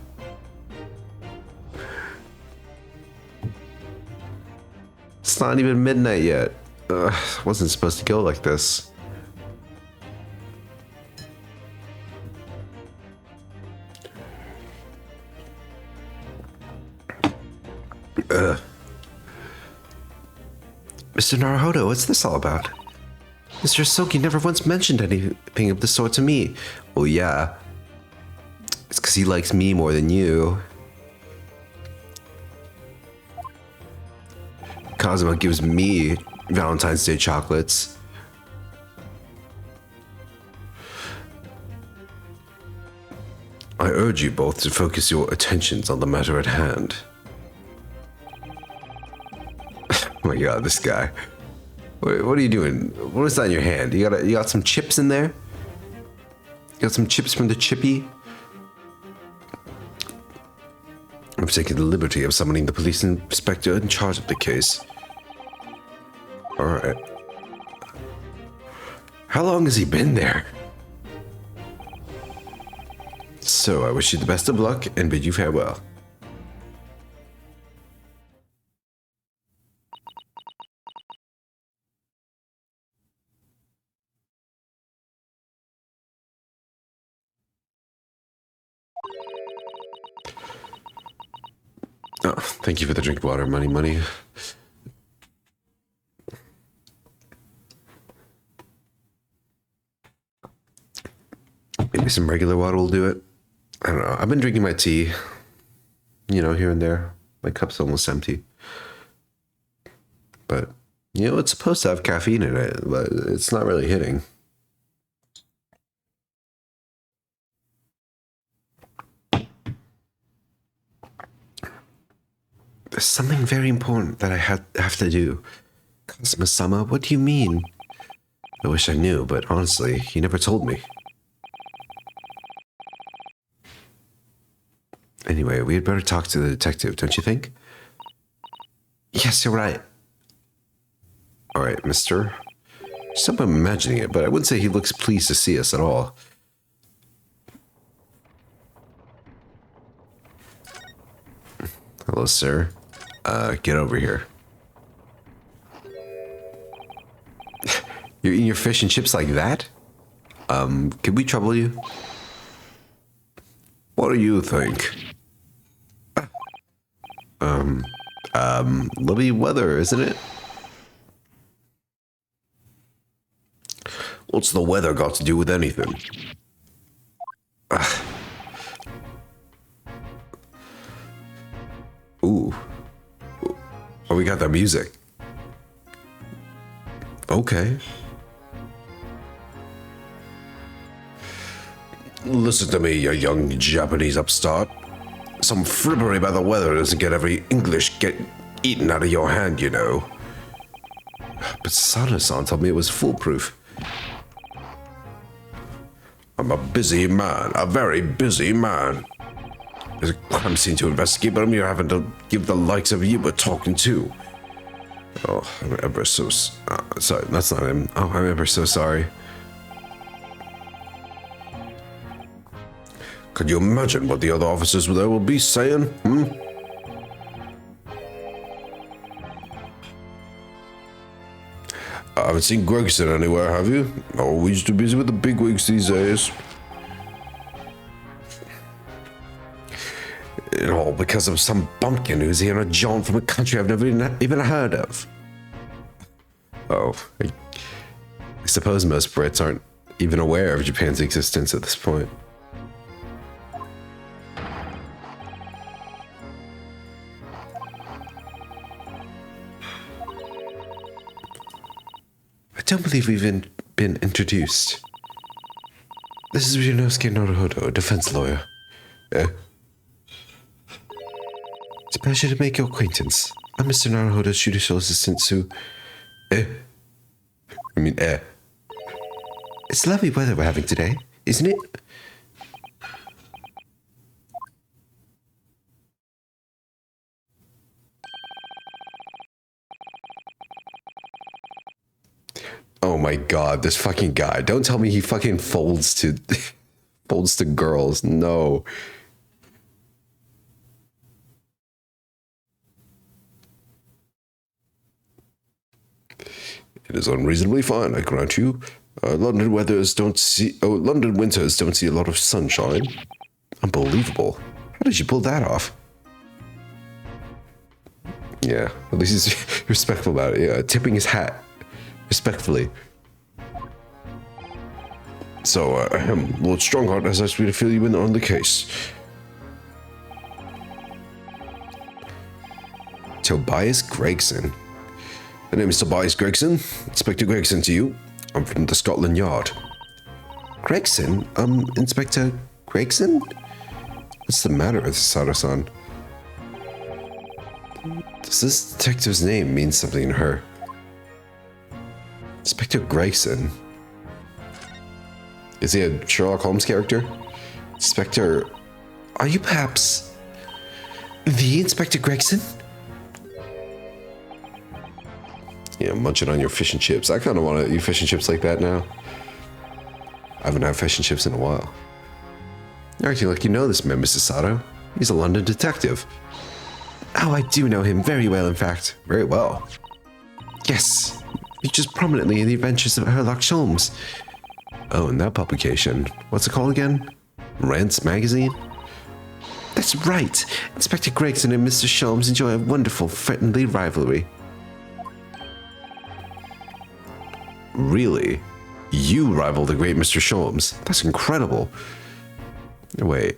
It's not even midnight yet. Wasn't supposed to go like this. Mr. Naruhodo, what's this all about? Mr. Soki never once mentioned anything of the sort to me. Well, yeah. It's because he likes me more than you. Kazuma gives me Valentine's Day chocolates. I urge you both to focus your attentions on the matter at hand. Oh my god, this guy. What are you doing? What is that in your hand? You got some chips in there? You got some chips from the Chippy? I've taken the liberty of summoning the police inspector in charge of the case. Alright. How long has he been there? So, I wish you the best of luck and bid you farewell. Oh, thank you for the drink water, money. Maybe some regular water will do it. I don't know. I've been drinking my tea, you know, here and there. My cup's almost empty. But, you know, it's supposed to have caffeine in it, but it's not really hitting. There's something very important that I have to do. Kazuma-sama, what do you mean? I wish I knew, but honestly, he never told me. Anyway, we had better talk to the detective, don't you think? Yes, you're right. Alright, mister. Just I'm imagining it, but I wouldn't say he looks pleased to see us at all. Hello, sir. Get over here. You're eating your fish and chips like that? Can we trouble you? What do you think? Lovely weather, isn't it? What's the weather got to do with anything? Ooh. Oh, we got that music. Okay. Listen to me, you young Japanese upstart. Some frippery about the weather doesn't get every English get eaten out of your hand, you know. But Sana-san told me it was foolproof. I'm a busy man, a very busy man. There's a crime scene to investigate, but I'm here having to give the likes of you a talking to. Oh, I'm ever so... sorry, that's not him. Oh, I'm ever so sorry. Could you imagine what the other officers there will be saying? I haven't seen Gregson anywhere, have you? Oh, he's too busy with the bigwigs these days. it all because of some bumpkin who's here on a jaunt from a country I've never even heard of. Oh, I suppose most Brits aren't even aware of Japan's existence at this point. I don't believe we've been introduced. This is Ryunosuke Naruhodo, a defense lawyer. It's a pleasure to make your acquaintance. I'm Mr. Naruhodo's judicial assistant, Sue. It's lovely weather we're having today, isn't it? Oh my god, this fucking guy. Don't tell me he fucking folds to folds to girls. No. It is unreasonably fine, I grant you. London winters don't see a lot of sunshine. Unbelievable. How did you pull that off? Yeah, at least he's respectful about it. Yeah, tipping his hat respectfully. So, Lord Strongheart has asked me to fill you in on the case. Tobias Gregson. My name is Tobias Gregson. Inspector Gregson to you. I'm from the Scotland Yard. Gregson? Inspector Gregson? What's the matter with Sato-san? Does this detective's name mean something to her? Inspector Gregson? Is he a Sherlock Holmes character? Inspector... Are you perhaps... the Inspector Gregson? Yeah, munching on your fish and chips. I kind of want to eat fish and chips like that now. I haven't had fish and chips in a while. You're acting like you know this man, Mrs. Sato. He's a London detective. Oh, I do know him very well, in fact. Very well. Yes, features prominently in the adventures of Sherlock Holmes. Oh, and that publication. What's it called again? Rance Magazine? That's right. Inspector Gregson and Mr. Sholmes enjoy a wonderful, friendly rivalry. Really? You rival the great Mr. Sholmes? That's incredible. Wait.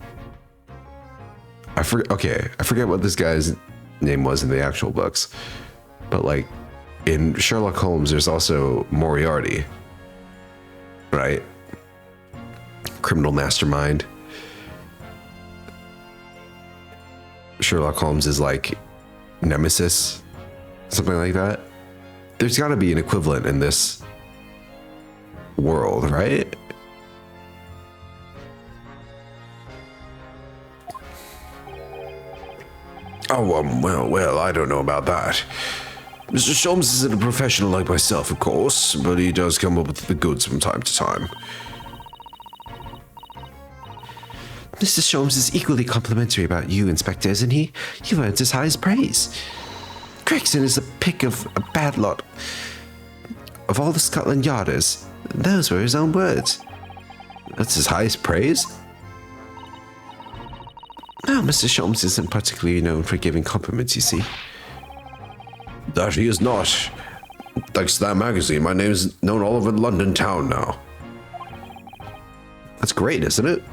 I forget what this guy's name was in the actual books. But like, in Sherlock Holmes, there's also Moriarty. Right? Criminal mastermind. Sherlock Holmes is like Nemesis. Something like that. There's got to be an equivalent in this world, right? Oh, well, I don't know about that. Mr. Sholmes isn't a professional like myself, of course, but he does come up with the goods from time to time. Mr. Sholmes is equally complimentary about you, Inspector, isn't he? You've earned his highest praise. Gregson is a pick of a bad lot. Of all the Scotland Yarders, those were his own words. That's his highest praise? No, Mr. Sholmes isn't particularly known for giving compliments, you see. That he is not. Thanks to that magazine, my name is known all over London town now. That's great, isn't it?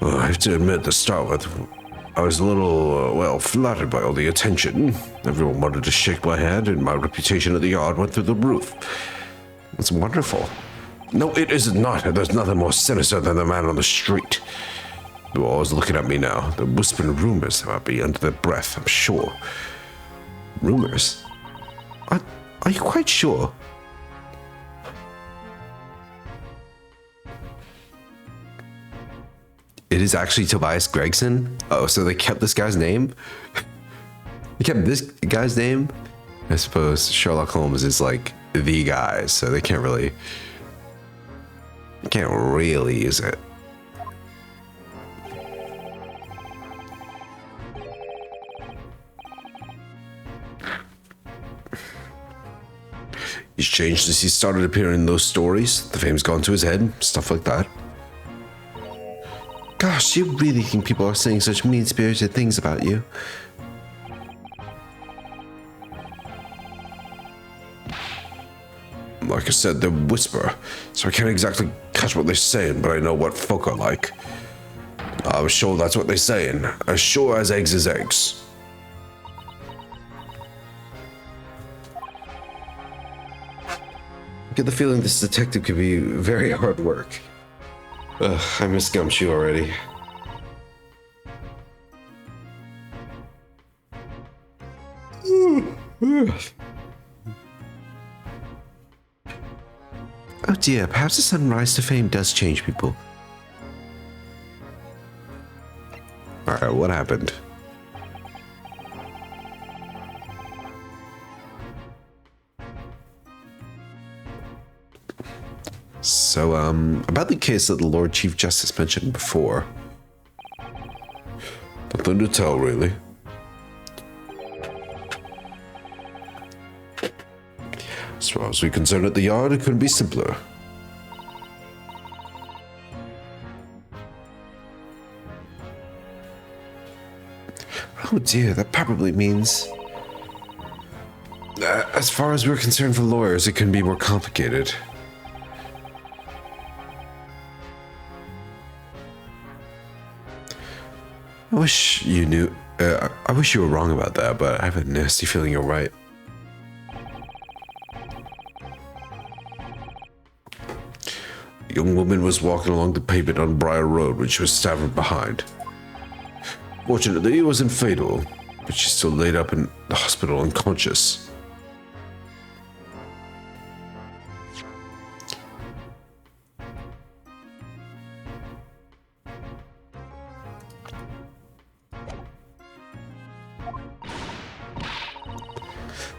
Well, I have to admit, to start with, I was a little, flattered by all the attention. Everyone wanted to shake my hand, and my reputation at the yard went through the roof. That's wonderful. No, it is not. There's nothing more sinister than the man on the street. They're always looking at me now. They're whispering rumors about me under their breath, I'm sure. Rumors? Are you quite sure? It is actually Tobias Gregson? Oh, so they kept this guy's name? They kept this guy's name? I suppose Sherlock Holmes is like the guy, so they can't really use it. He's changed since he started appearing in those stories. The fame's gone to his head, stuff like that. Gosh, Do you really think people are saying such mean-spirited things about you? Like I said, they whisper, so I can't exactly catch what they're saying, but I know what folk are like. I'm sure that's what they're saying. As sure as eggs is eggs. I get the feeling this detective could be very hard work. Ugh, I miss Gumshoe already. Oh dear, perhaps the sudden rise to fame does change people. Alright, what happened? So, about the case that the Lord Chief Justice mentioned before. Nothing to tell, really. As far as we're concerned at the yard, it couldn't be simpler. Oh dear, that probably means... as far as we're concerned for lawyers, it couldn't be more complicated. I wish you knew... I wish you were wrong about that, but I have a nasty feeling you're right. A young woman was walking along the pavement on Briar Road when she was stabbed from behind. Fortunately, it wasn't fatal, but she's still laid up in the hospital unconscious.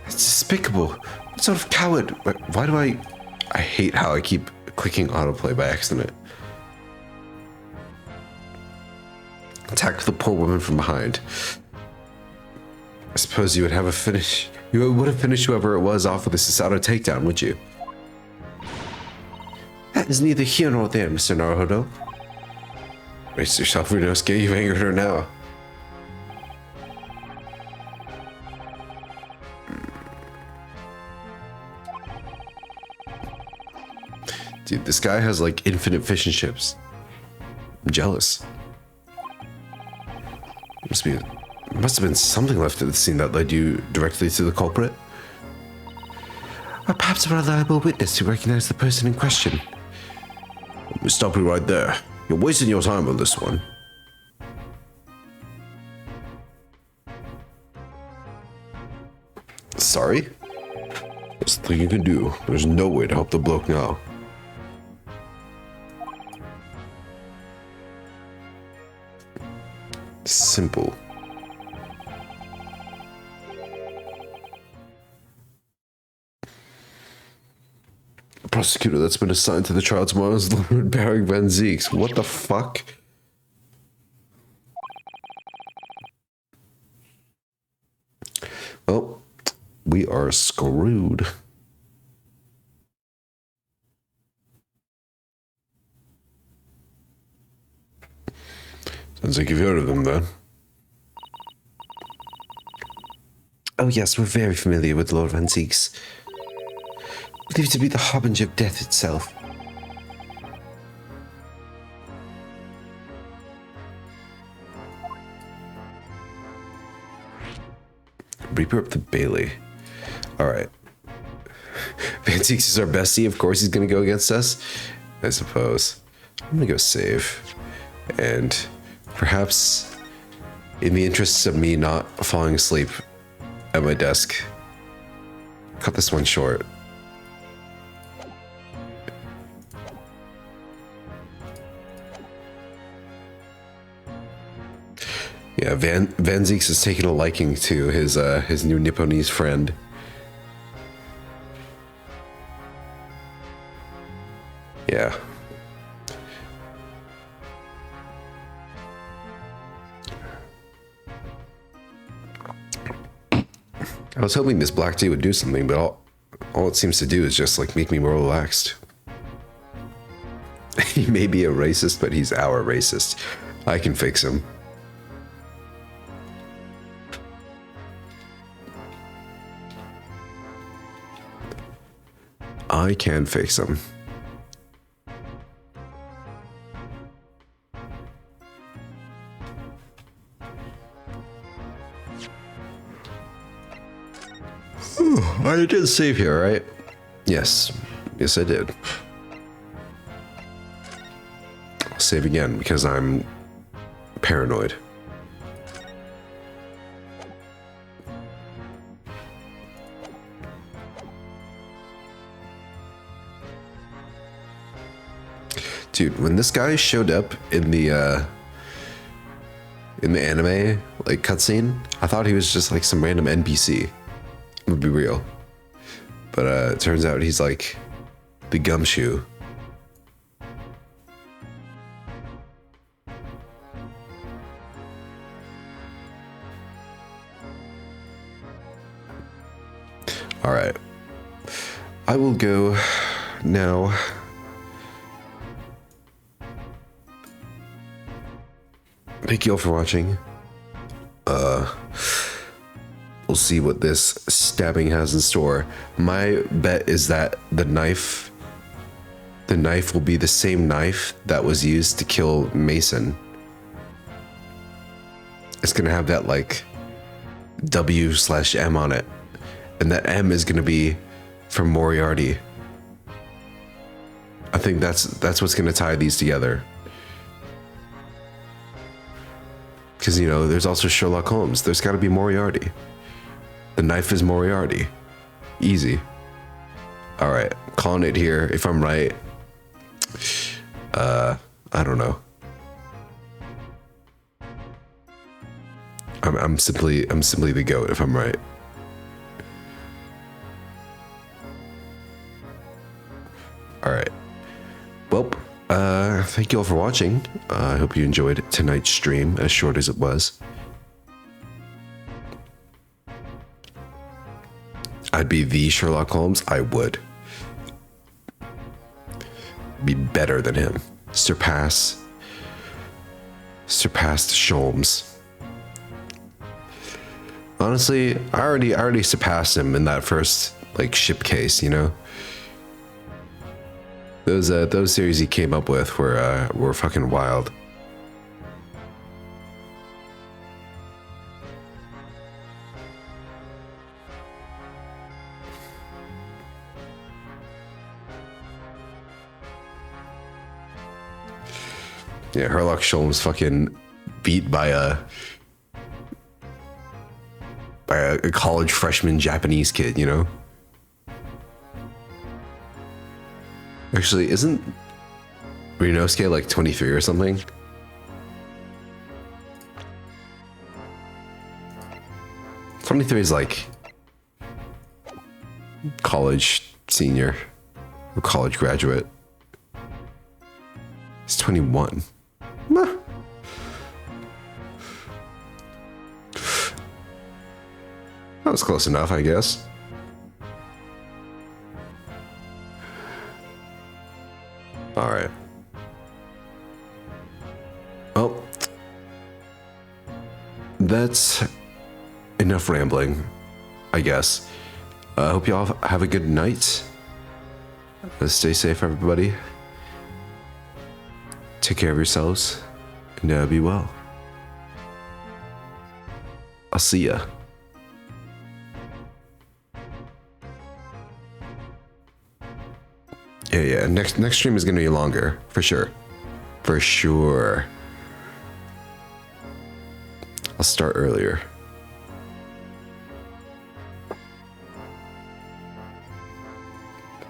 It's despicable. What sort of coward? Why do I hate how I keep clicking autoplay by accident. Attack the poor woman from behind. I suppose you would have a finish. You would have finished whoever it was off with a Susato takedown, would you? That is neither here nor there, Mr. Naruhodo. Brace yourself, Ryunosuke. You've angered her now. Dude, this guy has like infinite fish and chips. I'm jealous. Must have been something left at the scene that led you directly to the culprit. Or perhaps a reliable witness to recognize the person in question. Let me stop you right there. You're wasting your time on this one. Sorry? There's nothing you can do. There's no way to help the bloke now. Simple. The prosecutor that's been assigned to the trial tomorrow is Lord Baron Van Zeeks. What the fuck? Well, we are screwed. Sounds like you've heard of them then. Oh yes, we're very familiar with Lord Van Zeeks. Believed to be the harbinger of death itself. Reaper up the Bailey. Alright. Van Zeeks is our bestie. Of course he's gonna go against us. I suppose. I'm gonna go save. And perhaps in the interests of me not falling asleep at my desk, cut this one short. Yeah, Van Zeeks has taken a liking to his new Nipponese friend. Yeah. I was hoping this black tea would do something, but all it seems to do is just like make me more relaxed. He may be a racist, but he's our racist. I can fix him. I can fix him. I did save here, right? Yes. Yes, I did. I'll save again because I'm paranoid. Dude, when this guy showed up in the anime like cutscene, I thought he was just like some random NPC. I'm gonna be real. But it turns out he's like the gumshoe. All right. I will go now. Thank you all for watching. We'll see what this stabbing has in store. My bet is that the knife will be the same knife that was used to kill Mason. It's gonna have that like W/M on it. And that M is gonna be from Moriarty. I think that's what's gonna tie these together. Because, you know, there's also Sherlock Holmes. There's got to be Moriarty. The knife is Moriarty. Easy. All right. Calling it here. If I'm right, I don't know. I'm simply the GOAT if I'm right. All right. Well, thank you all for watching. I hope you enjoyed tonight's stream, as short as it was. I'd be the Sherlock Holmes. I would be better than him. Surpassed Sholmes. Honestly, I already surpassed him in that first like ship case, you know. Those series he came up with were fucking wild. Yeah, Sherlock Holmes fucking beat by a college freshman Japanese kid, you know? Actually, isn't Ryunosuke like 23 or something? '23 is like college senior or college graduate. He's 21. Nah. That was close enough, I guess. All right. Well, that's enough rambling, I guess. I hope you all have a good night. Stay safe, everybody. Take care of yourselves, and be well. I'll see ya. Yeah. Next stream is gonna be longer, for sure. For sure. I'll start earlier.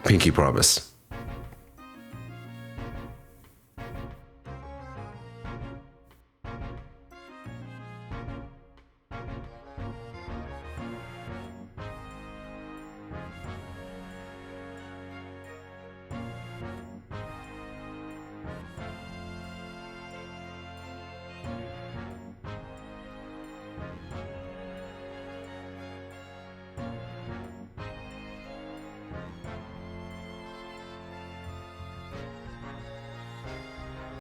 Pinky promise.